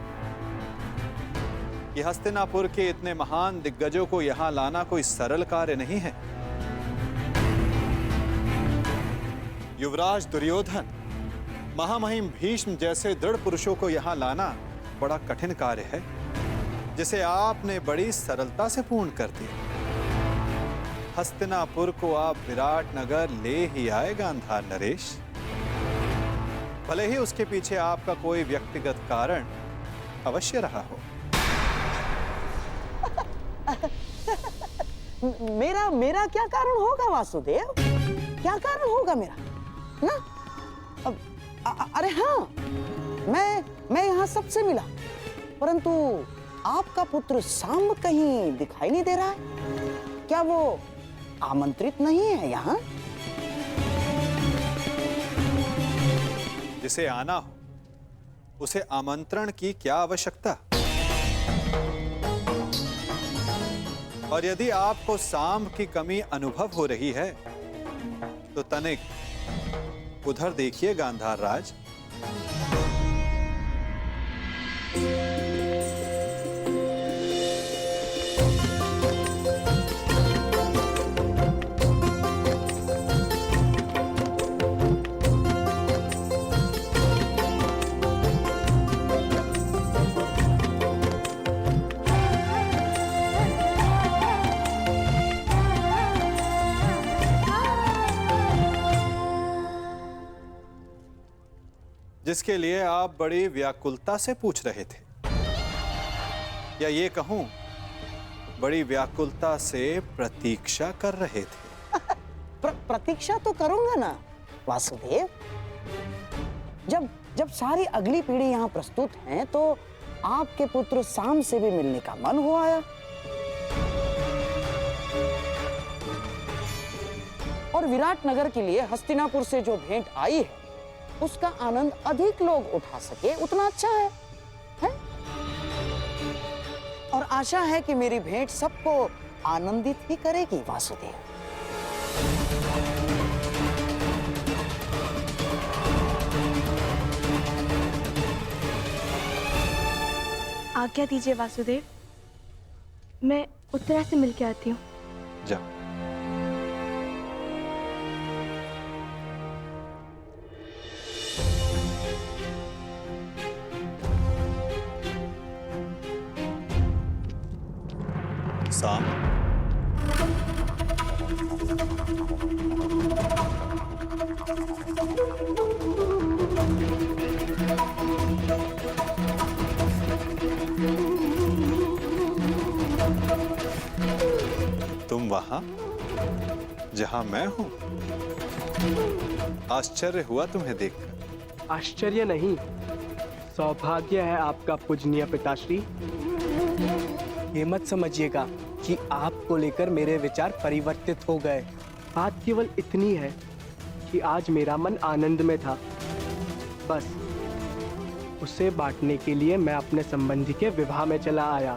कि हस्तिनापुर के इतने महान दिग्गजों को यहां लाना कोई सरल कार्य नहीं है। युवराज दुर्योधन, महामहिम भीष्म जैसे दृढ़ पुरुषों को यहां लाना बड़ा कठिन कार्य है, जिसे आपने बड़ी सरलता से पूर्ण कर दिया। हस्तिनापुर को आप विराट नगर ले ही आए गांधार नरेश, भले ही उसके पीछे आपका कोई व्यक्तिगत कारण अवश्य रहा हो। मेरा क्या कारण होगा वासुदेव? क्या कारण होगा मेरा ना? अरे हाँ, मैं यहाँ सबसे मिला, परंतु आपका पुत्र सांब कहीं दिखाई नहीं दे रहा है। क्या वो आमंत्रित नहीं है यहाँ? जिसे आना हो उसे आमंत्रण की क्या आवश्यकता? और यदि आपको सांब की कमी अनुभव हो रही है तो तनिक उधर देखिए गांधार राज। जिसके लिए आप बड़ी व्याकुलता से पूछ रहे थे, या ये कहूं बड़ी व्याकुलता से प्रतीक्षा कर रहे थे। प्रतीक्षा तो करूंगा ना वासुदेव। जब सारी अगली पीढ़ी यहाँ प्रस्तुत है तो आपके पुत्र सांब से भी मिलने का मन हो आया। और विराट नगर के लिए हस्तिनापुर से जो भेंट आई है उसका आनंद अधिक लोग उठा सके उतना अच्छा है? और आशा है कि मेरी भेंट सबको आनंदित ही करेगी वासुदेव। आज्ञा दीजिए वासुदेव, मैं उत्तरा से मिलके आती हूँ। जाओ। सांब, तुम वहां जहां मैं हूं? आश्चर्य हुआ तुम्हें देखकर। आश्चर्य नहीं, सौभाग्य है आपका पूजनीय पिताश्री। ये मत समझिएगा कि आपको लेकर मेरे विचार परिवर्तित हो गए। बात केवल इतनी है कि आज मेरा मन आनंद में था, बस उसे बांटने के लिए मैं अपने संबंधी के विवाह में चला आया।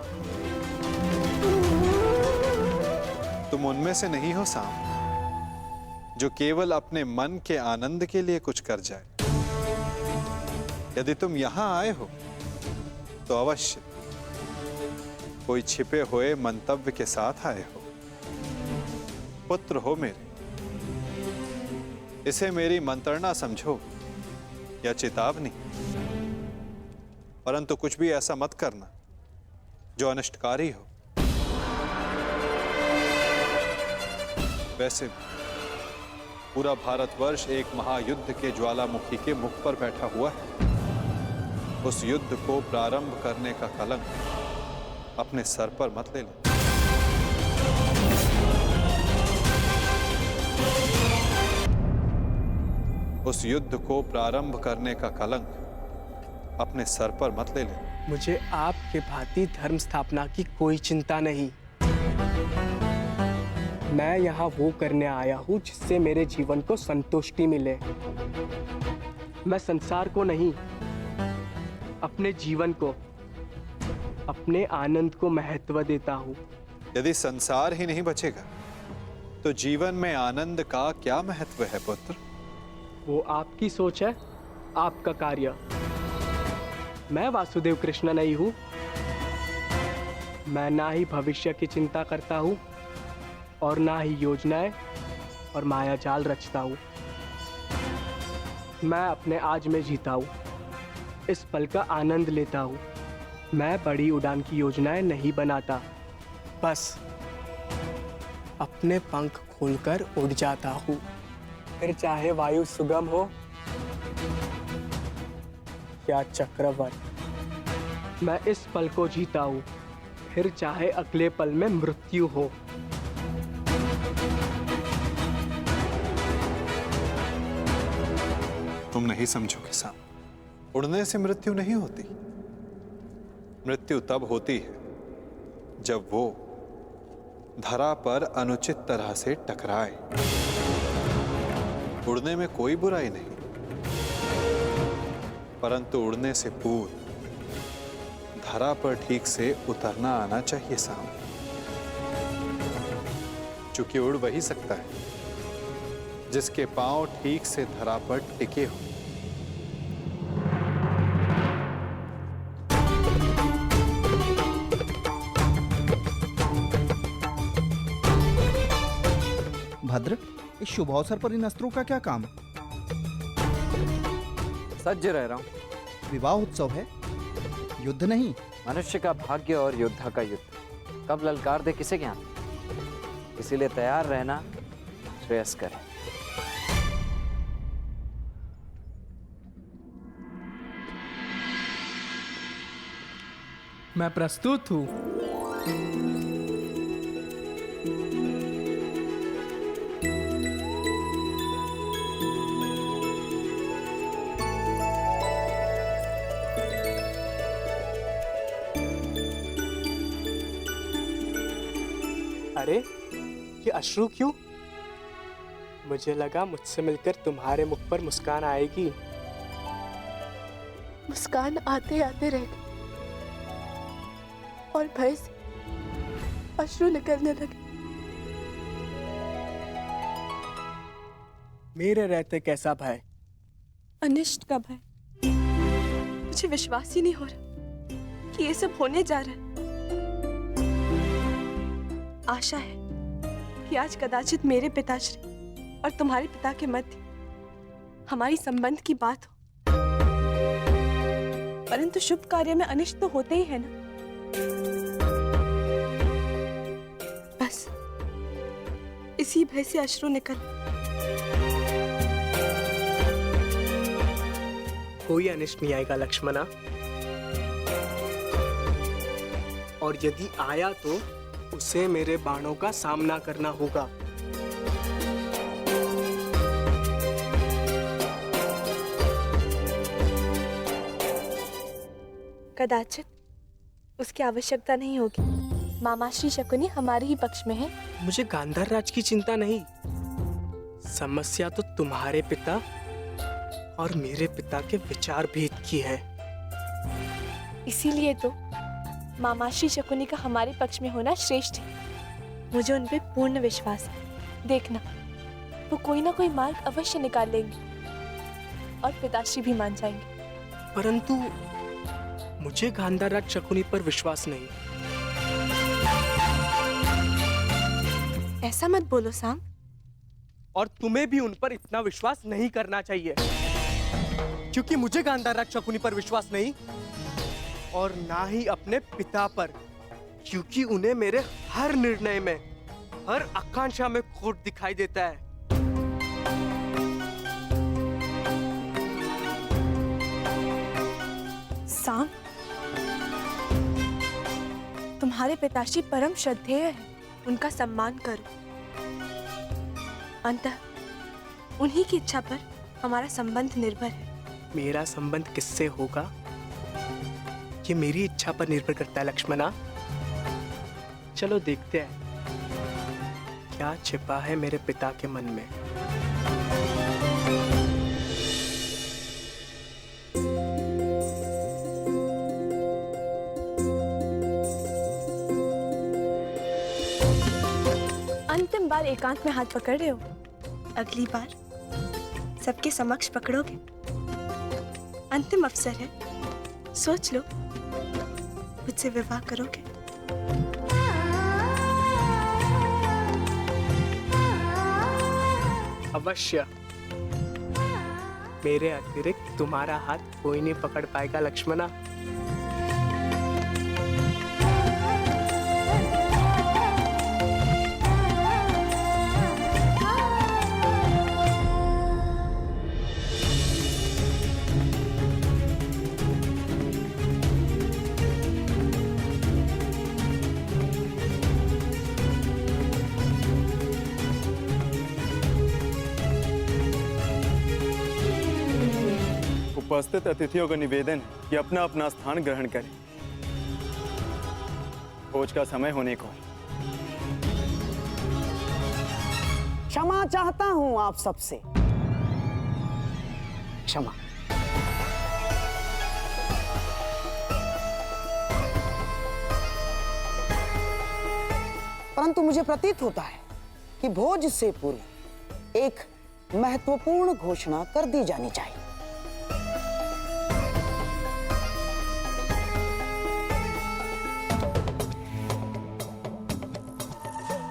तुम उनमें से नहीं हो सांब जो केवल अपने मन के आनंद के लिए कुछ कर जाए। यदि तुम यहां आए हो तो अवश्य कोई छिपे हुए मंतव्य के साथ आए हो। पुत्र हो मेरे, इसे मेरी मंत्रणा समझो या चेतावनी, परंतु कुछ भी ऐसा मत करना जो अनिष्टकारी हो। वैसे पूरा भारतवर्ष एक महायुद्ध के ज्वालामुखी के मुख पर बैठा हुआ है। उस युद्ध को प्रारंभ करने का कलंक अपने सर पर मत ले लो। उस युद्ध को प्रारंभ करने का कलंक अपने सर पर मत ले ले। मुझे आपके भांति धर्म स्थापना की कोई चिंता नहीं। मैं यहाँ वो करने आया हूँ जिससे मेरे जीवन को संतुष्टि मिले। मैं संसार को नहीं, अपने जीवन को, अपने आनंद को महत्व देता हूँ। यदि संसार ही नहीं बचेगा तो जीवन में आनंद का क्या महत्व है पुत्र? वो आपकी सोच है, आपका कार्य। मैं वासुदेव कृष्ण नहीं हूं। मैं ना ही भविष्य की चिंता करता हूं और ना ही योजनाएं और माया जाल रचता हूं। मैं अपने आज में जीता हूं, इस पल का आनंद लेता हूं। मैं बड़ी उड़ान की योजनाएं नहीं बनाता, बस अपने पंख खोलकर उड़ जाता हूं। फिर चाहे वायु सुगम हो या चक्रवात, मैं इस पल को जीता हूं। फिर चाहे अगले पल में मृत्यु हो। तुम नहीं समझोगे साम, उड़ने से मृत्यु नहीं होती। मृत्यु तब होती है जब वो धरा पर अनुचित तरह से टकराए। उड़ने में कोई बुराई नहीं, परंतु उड़ने से पूर्व धरा पर ठीक से उतरना आना चाहिए साम। चूंकि उड़ वही सकता है जिसके पांव ठीक से धरा पर टिके हो। भद्र, इस शुभ अवसर पर इन अस्त्रों का क्या काम? सज्ज रह रहा हूं। विवाह उत्सव है, युद्ध नहीं। मनुष्य का भाग्य और योद्धा का युद्ध कब ललकार दे किसे ज्ञान। इसीलिए तैयार रहना श्रेयस्कर है। मैं प्रस्तुत हूं। अरे ये अश्रु क्यों? मुझे लगा मुझसे मिलकर तुम्हारे मुख पर मुस्कान आएगी। मुस्कान आते आते रह गई और भय से अश्रु निकलने लगे। मेरे रहते कैसा भय? अनिष्ट का भय। मुझे विश्वास ही नहीं हो रहा कि ये सब होने जा रहा है। आशा है कि आज कदाचित मेरे पिताश्री और तुम्हारे पिता के मध्य हमारी संबंध की बात हो, परंतु शुभ कार्य में अनिष्ट तो होते ही है ना। बस इसी भय से अश्रु निकल। कोई अनिष्ट नहीं आएगा लक्ष्मणा, और यदि आया तो उसे मेरे बाणों का सामना करना होगा। कदाचित उसकी आवश्यकता नहीं होगी। मामाश्री शकुनी हमारे ही पक्ष में है। मुझे गांधार राज की चिंता नहीं, समस्या तो तुम्हारे पिता और मेरे पिता के विचार भेद की है। इसीलिए तो मामाश्री शकुनी का हमारे पक्ष में होना श्रेष्ठ है। मुझे उन पे पूर्ण विश्वास है। देखना, वो कोई ना कोई मार्ग अवश्य निकाल लेंगे और पिताश्री भी मान जाएंगे। परंतु मुझे गांधार राज शकुनी पर विश्वास नहीं। ऐसा मत बोलो साम। और तुम्हें भी उन पर इतना विश्वास नहीं करना चाहिए, क्योंकि मुझे गांधार राज शकुनी पर विश्वास नहीं और ना ही अपने पिता पर, क्योंकि उन्हें मेरे हर निर्णय में, हर आकांक्षा में खोट दिखाई देता है। साम, तुम्हारे पिताश्री परम श्रद्धेय हैं, उनका सम्मान करो। अंततः उन्हीं की इच्छा पर हमारा संबंध निर्भर है। मेरा संबंध किससे होगा? ये मेरी इच्छा पर निर्भर करता है लक्ष्मणा। चलो देखते हैं क्या छिपा है मेरे पिता के मन में। अंतिम बार एकांत में हाथ पकड़ रहे हो, अगली बार सबके समक्ष पकड़ोगे। अंतिम अवसर है, सोच लो, मुझसे विवाह करोगे? अवश्य। मेरे अतिरिक्त तुम्हारा हाथ कोई नहीं पकड़ पाएगा लक्ष्मणा। उपस्थित अतिथियों का निवेदन है कि अपना अपना स्थान ग्रहण करें। भोज का समय होने को है। क्षमा चाहता हूं आप सबसे, क्षमा। परंतु मुझे प्रतीत होता है कि भोज से पूर्व एक महत्वपूर्ण घोषणा कर दी जानी चाहिए।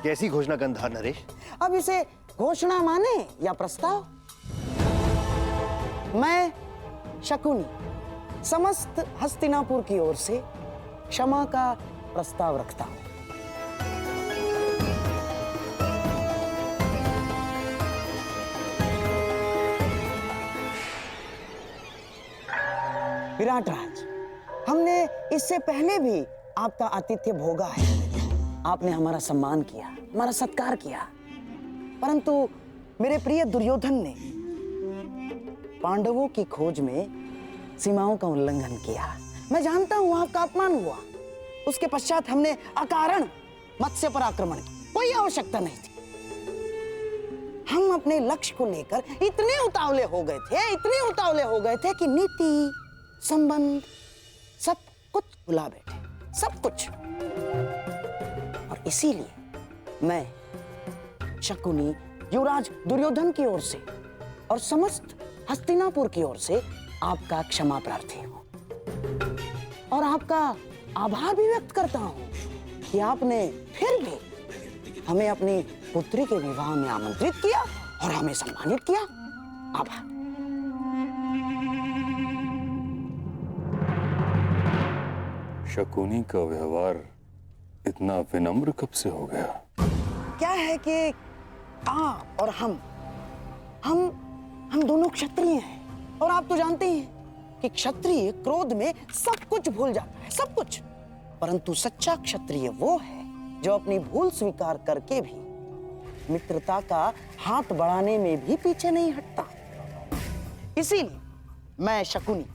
कैसी घोषणा गंधार नरेश? अब इसे घोषणा माने या प्रस्ताव, मैं शकुनी समस्त हस्तिनापुर की ओर से क्षमा का प्रस्ताव रखता हूं। विराट राज, हमने इससे पहले भी आपका आतिथ्य भोगा है। आपने हमारा सम्मान किया, हमारा सत्कार किया, परंतु मेरे प्रिय दुर्योधन ने पांडवों की खोज में सीमाओं का उल्लंघन किया। मैं जानता हूं आपका अपमान हुआ। उसके पश्चात हमने अकारण मत्स्य पर आक्रमण किया, कोई आवश्यकता नहीं थी। हम अपने लक्ष्य को लेकर इतने उतावले हो गए थे कि नीति, संबंध, सब कुछ भुला बैठे, सब कुछ। और इसीलिए मैं शकुनी युवराज दुर्योधन की ओर से और समस्त हस्तिनापुर की ओर से आपका क्षमा प्रार्थी हूं और आपका आभार भी व्यक्त करता हूं कि आपने फिर भी हमें अपनी पुत्री के विवाह में आमंत्रित किया और हमें सम्मानित किया। आभार। शकुनी का व्यवहार इतना विनम्र कब से हो गया? क्या है कि आप और हम दोनों क्षत्रिय हैं और आप तो जानते ही हैं कि क्षत्रिय क्रोध में सब कुछ भूल जाता है, सब कुछ। परंतु सच्चा क्षत्रिय वो है जो अपनी भूल स्वीकार करके भी मित्रता का हाथ बढ़ाने में भी पीछे नहीं हटता। इसीलिए मैं शकुनी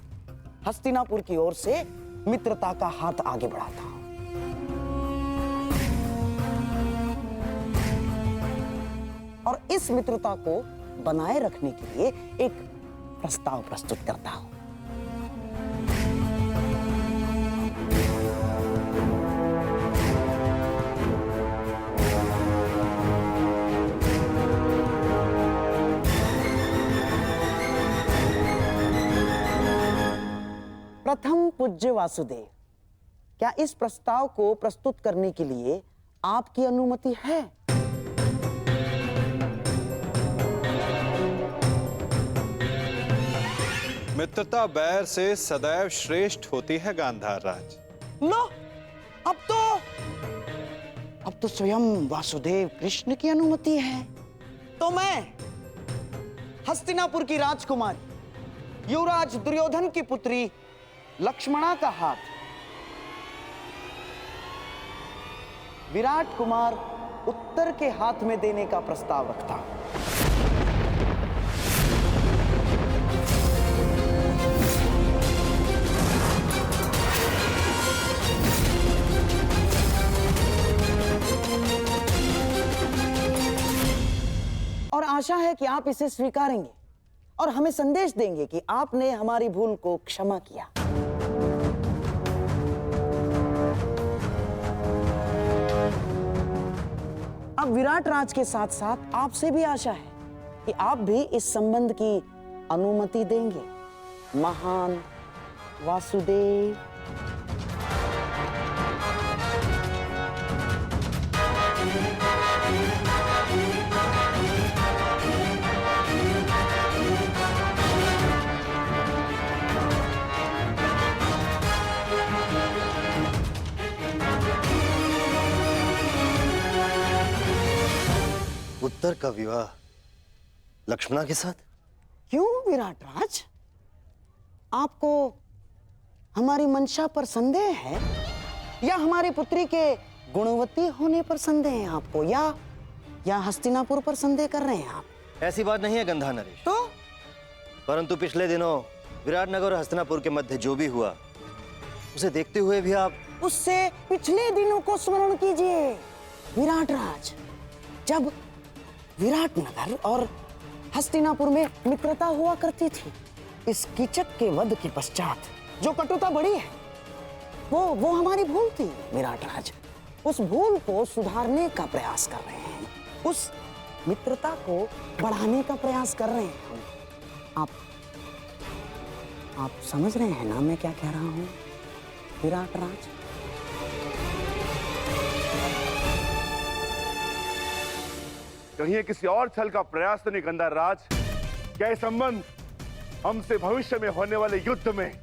हस्तिनापुर की ओर से मित्रता का हाथ आगे बढ़ाता हूं। और इस मित्रता को बनाए रखने के लिए एक प्रस्ताव प्रस्तुत करता हूं। प्रथम पूज्य वासुदेव, क्या इस प्रस्ताव को प्रस्तुत करने के लिए आपकी अनुमति है? मित्रता बैर से सदैव श्रेष्ठ होती है गांधार राज। लो, अब तो स्वयं वासुदेव कृष्ण की अनुमति है। तो मैं हस्तिनापुर की राजकुमारी युवराज दुर्योधन की पुत्री लक्ष्मणा का हाथ विराट कुमार उत्तर के हाथ में देने का प्रस्ताव रखता हूं। आशा है कि आप इसे स्वीकारेंगे और हमें संदेश देंगे कि आपने हमारी भूल को क्षमा किया। अब विराट राज के साथ साथ आपसे भी आशा है कि आप भी इस संबंध की अनुमति देंगे। महान वासुदेव। उत्तर का विवाह लक्ष्मणा के साथ? क्यों विराट राज, आपको हमारी मंशा पर संदेह है या हमारी पुत्री के गुणवती होने पर संदेह है आपको, या हस्तिनापुर पर संदेह कर रहे हैं आप? ऐसी बात नहीं है गंधा नरेश। तो परंतु पिछले दिनों विराटनगर और हस्तिनापुर के मध्य जो भी हुआ उसे देखते हुए भी आप उससे पिछले दिनों को स्मरण कीजिए विराट राज, जब विराटनगर और हस्तिनापुर में मित्रता हुआ करती थी। इस कीचक के वध के पश्चात जो कटुता बढ़ी है वो हमारी भूल थी विराट राज। उस भूल को सुधारने का प्रयास कर रहे हैं, उस मित्रता को बढ़ाने का प्रयास कर रहे हैं। आप समझ रहे हैं ना मैं क्या कह रहा हूं विराट राज? कहीं किसी और छल का प्रयास तो नहीं गंधा राज? क्या ये संबंध हमसे भविष्य में होने वाले युद्ध में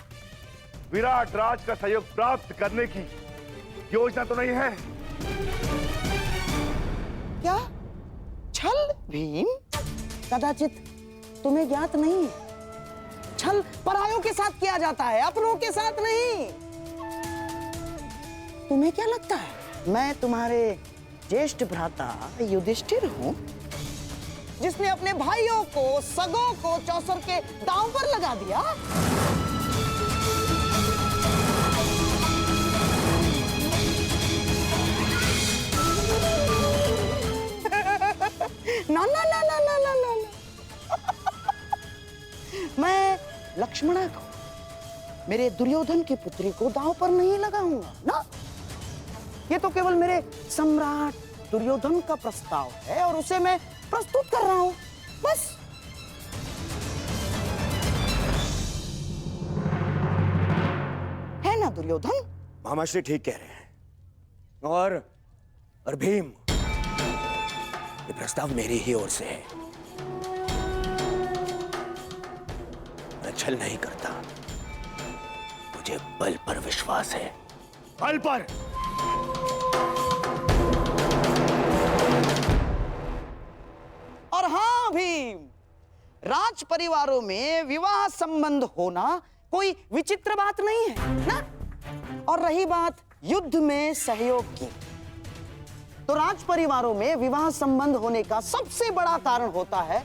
विराट राज का सहयोग प्राप्त करने की योजना तो नहीं है? क्या छल भीम? कदाचित तुम्हें ज्ञात नहीं है, छल परायों के साथ किया जाता है, अपनों के साथ नहीं। तुम्हें क्या लगता है मैं तुम्हारे ज्येष्ठ भ्राता युधिष्ठिर हूं, जिसने अपने भाइयों को, सगों को चौसर के दांव पर लगा दिया? ना ना ना ना ना ना ना मैं लक्ष्मणा को, मेरे दुर्योधन की पुत्री को दांव पर नहीं लगाऊंगा ना। ये तो केवल मेरे सम्राट दुर्योधन का प्रस्ताव है और उसे मैं प्रस्तुत कर रहा हूं, बस। है ना दुर्योधन? मामाश्री ठीक कह रहे हैं। और भीम, ये प्रस्ताव मेरी ही ओर से है। मैं छल नहीं करता, मुझे बल पर विश्वास है, बल पर। और हाँ भीम, राज परिवारों में विवाह संबंध होना कोई विचित्र बात नहीं है ना। और रही बात युद्ध में सहयोग की, तो राज परिवारों में विवाह संबंध होने का सबसे बड़ा कारण होता है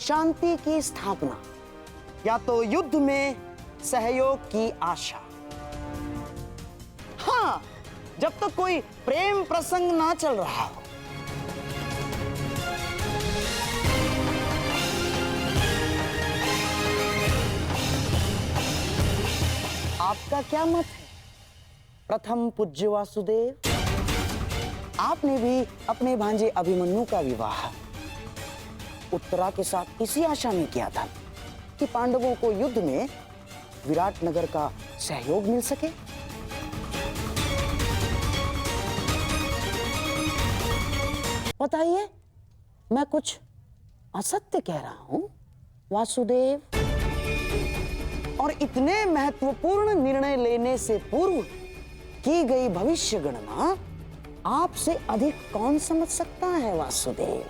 शांति की स्थापना, या तो युद्ध में सहयोग की आशा। हाँ, जब तक कोई प्रेम प्रसंग ना चल रहा हो। आपका क्या मत है प्रथम पूज्य वासुदेव? आपने भी अपने भांजे अभिमन्यु का विवाह उत्तरा के साथ इसी आशा में किया था कि पांडवों को युद्ध में विराटनगर का सहयोग मिल सके। बताइए, मैं कुछ असत्य कह रहा हूं वासुदेव? और इतने महत्वपूर्ण निर्णय लेने से पूर्व की गई भविष्य गणना आपसे अधिक कौन समझ सकता है वासुदेव?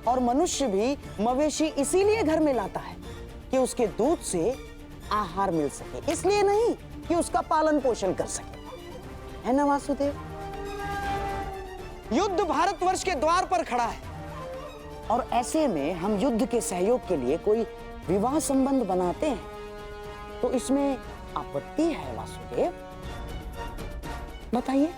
और मनुष्य भी मवेशी इसीलिए घर में लाता है कि उसके दूध से आहार मिल सके, इसलिए नहीं कि उसका पालन पोषण कर सके, है ना वासुदेव? युद्ध भारतवर्ष के द्वार पर खड़ा है और ऐसे में हम युद्ध के सहयोग के लिए कोई विवाह संबंध बनाते हैं तो इसमें आपत्ति है वासुदेव? बताइए।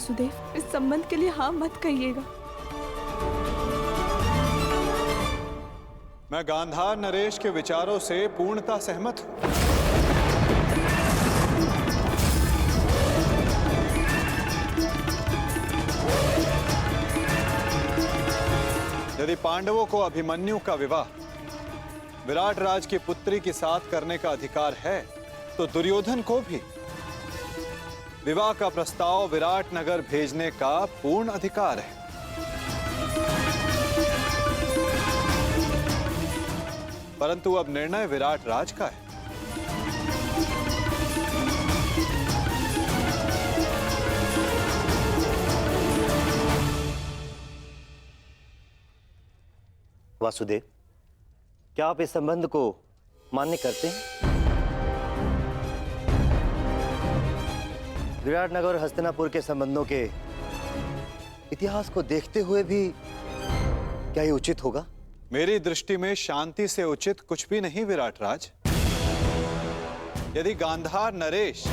वासुदेव, इस संबंध के लिए हाँ मत कहिएगा। मैं गांधार नरेश के विचारों से पूर्णतः सहमत हूं। यदि पांडवों को अभिमन्यु का विवाह विराट राज की पुत्री के साथ करने का अधिकार है, तो दुर्योधन को भी विवाह का प्रस्ताव विराट नगर भेजने का पूर्ण अधिकार है। परंतु अब निर्णय विराट राज का है। वासुदेव, क्या आप इस संबंध को मान्य करते हैं? विराट नगर और हस्तिनापुर के संबंधों के इतिहास को देखते हुए भी क्या ये उचित होगा? मेरी दृष्टि में शांति से उचित कुछ भी नहीं विराट राज। यदि गांधार नरेश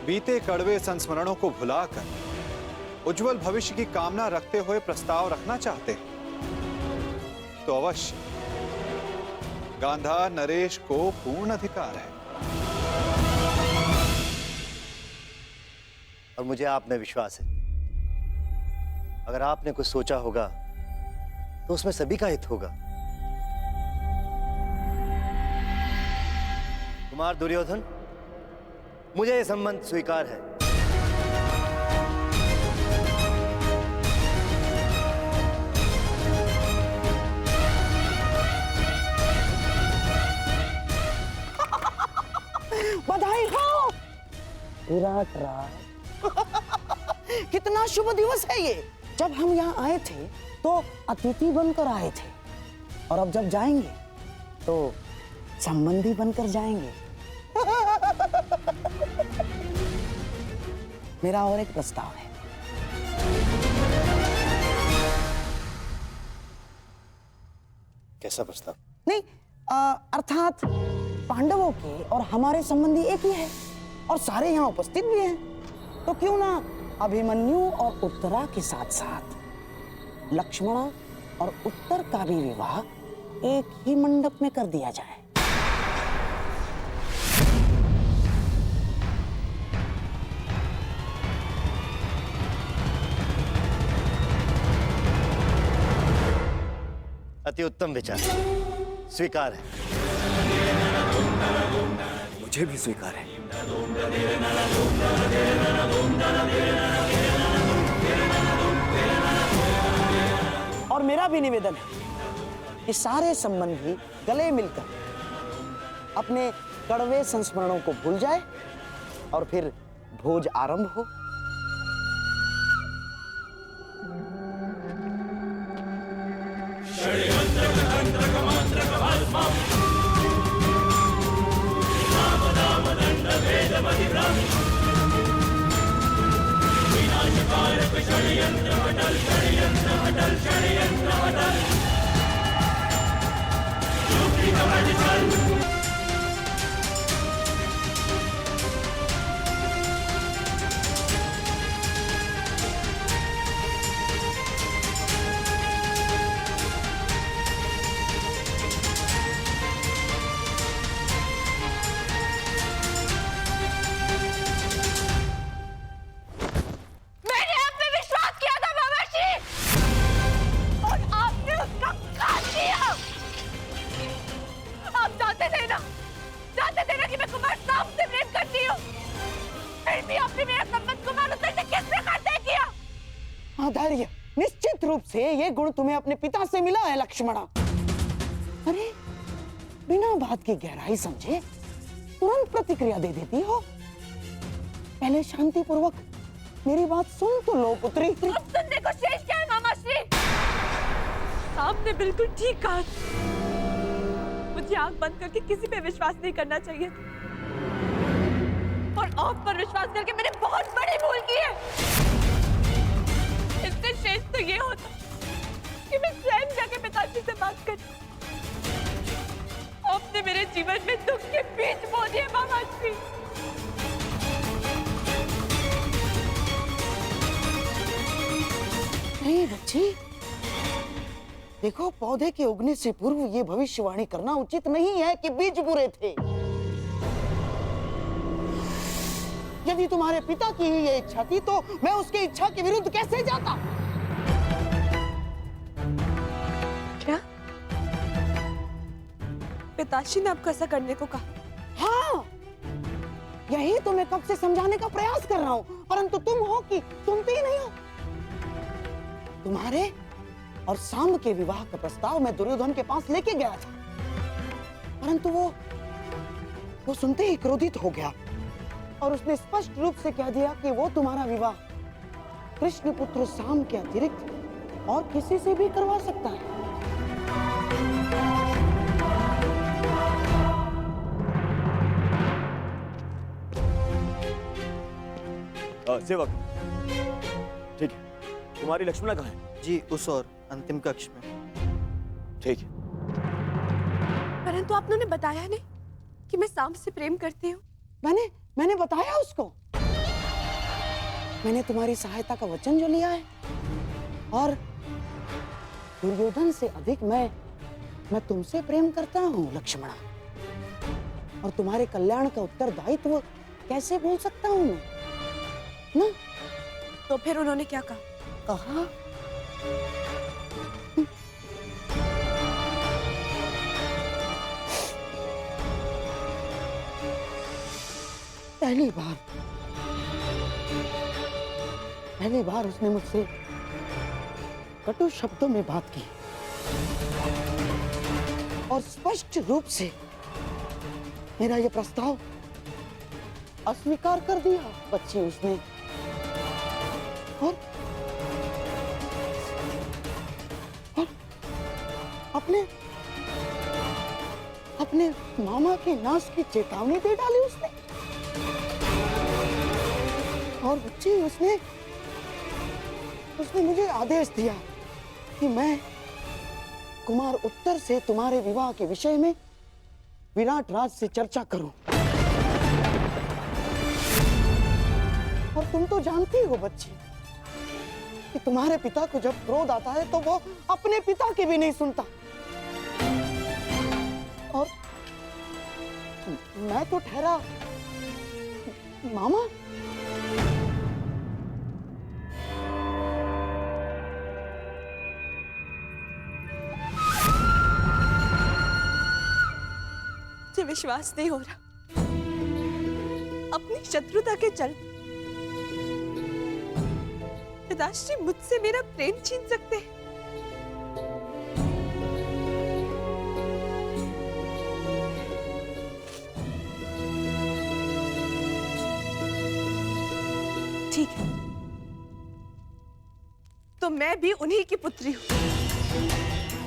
बीते कड़वे संस्मरणों को भुलाकर उज्जवल भविष्य की कामना रखते हुए प्रस्ताव रखना चाहते हैं, तो अवश्य गांधार नरेश को पूर्ण अधिकार है। और मुझे आप में विश्वास है, अगर आपने कुछ सोचा होगा तो उसमें सभी का हित होगा। कुमार दुर्योधन, मुझे यह संबंध स्वीकार है। बधाई हो विराट राज। कितना शुभ दिवस है ये। जब हम यहाँ आए थे तो अतिथि बनकर आए थे, और अब जब जाएंगे तो संबंधी बनकर जाएंगे। मेरा और एक प्रस्ताव है। कैसा प्रस्ताव? नहीं, अर्थात पांडवों के और हमारे संबंधी एक ही है, और सारे यहाँ उपस्थित भी हैं, तो क्यों ना अभिमन्यु और उत्तरा के साथ साथ लक्ष्मणा और उत्तर का भी विवाह एक ही मंडप में कर दिया जाए। अति उत्तम विचार, स्वीकार है। मुझे भी स्वीकार है। और मेरा भी निवेदन है कि सारे संबंधी गले मिलकर अपने कड़वे संस्मरणों को भूल जाए और फिर भोज आरंभ हो। धैर्य, निश्चित रूप से ये गुण तुम्हें अपने पिता से मिला है लक्ष्मणा। अरे बिना बात की गहराई समझे तुरंत प्रतिक्रिया दे देती हो। पहले शांति पूर्वक मेरी बात सुन तो लो पुत्री। अब सुनने को शेष क्या है मामाश्री? आपने बिल्कुल ठीक कहा। मुझे आंख बंद करके किसी पे विश्वास नहीं करना चाहिए, और आप पर विश्वास करके मैंने बहुत बड़ी भूल की है। इससे शेष तो ये होता कि मैं स्वयं जाके पिताजी से बात कर। आपने मेरे जीवन में दुख के बीज बो दिए मामाश्री। नहीं बच्ची, देखो पौधे के उगने से पूर्व ये भविष्यवाणी करना उचित नहीं है कि बीज बुरे थे। यदि तुम्हारे पिता की ही ये इच्छा थी तो मैं उसकी इच्छा के विरुद्ध कैसे जाता? क्या पिताश्री ने आपको ऐसा करने को कहा? हाँ, यही तो मैं कब से समझाने का प्रयास कर रहा हूं, परंतु तुम हो कि सुनते ही नहीं हो। तुम्हारे और सांब के विवाह का प्रस्ताव मैं दुर्योधन के पास लेके गया था, परंतु वो सुनते ही क्रोधित हो गया और उसने स्पष्ट रूप से कह दिया कि वो तुम्हारा विवाह कृष्ण पुत्र सांब के अतिरिक्त और किसी से भी करवा सकता है। सेवक, ठीक है, तुम्हारी लक्ष्मणा कहाँ है? जी उस और अंतिम कक्ष में। ठीक है। परंतु आपने उन्हें बताया नहीं कि मैं सांब से प्रेम करती हूँ। मैंने बताया उसको। मैंने तुम्हारी सहायता का वचन जो लिया है और दुर्योधन से अधिक मैं तुमसे प्रेम करता हूँ लक्ष्मणा, और तुम्हारे कल्याण का उत्तरदायित्व कैसे भूल सकता हूँ मैं ना? तो फिर उन्होंने क्या कहा? कहा पहली बार उसने मुझसे कटु शब्दों में बात की और स्पष्ट रूप से मेरा यह प्रस्ताव अस्वीकार कर दिया बच्ची उसने, और अपने मामा के नाश की चेतावनी दे डाली उसने। और बच्ची उसने मुझे आदेश दिया कि मैं कुमार उत्तर से तुम्हारे विवाह के विषय में विराट राज से चर्चा करूं। और तुम तो जानती हो बच्ची कि तुम्हारे पिता को जब क्रोध आता है तो वो अपने पिता की भी नहीं सुनता, और मैं तो ठहरा मामा। मुझे विश्वास नहीं हो रहा, अपनी शत्रुता के चलते पिताश्री मुझसे मेरा प्रेम छीन सकते हैं। ठीक है, तो मैं भी उन्हीं की पुत्री हूं।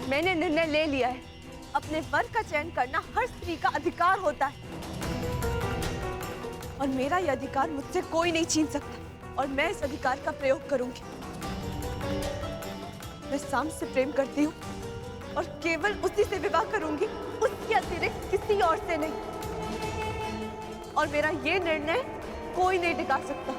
मैंने निर्णय ले लिया है, अपने वर का चयन करना हर स्त्री का अधिकार होता है, और मेरा यह अधिकार मुझसे कोई नहीं छीन सकता, और मैं इस अधिकार का प्रयोग करूंगी। मैं सांब से प्रेम करती हूँ और केवल उसी से विवाह करूंगी, उसके अतिरिक्त किसी और से नहीं, और मेरा ये निर्णय कोई नहीं टिका सकता।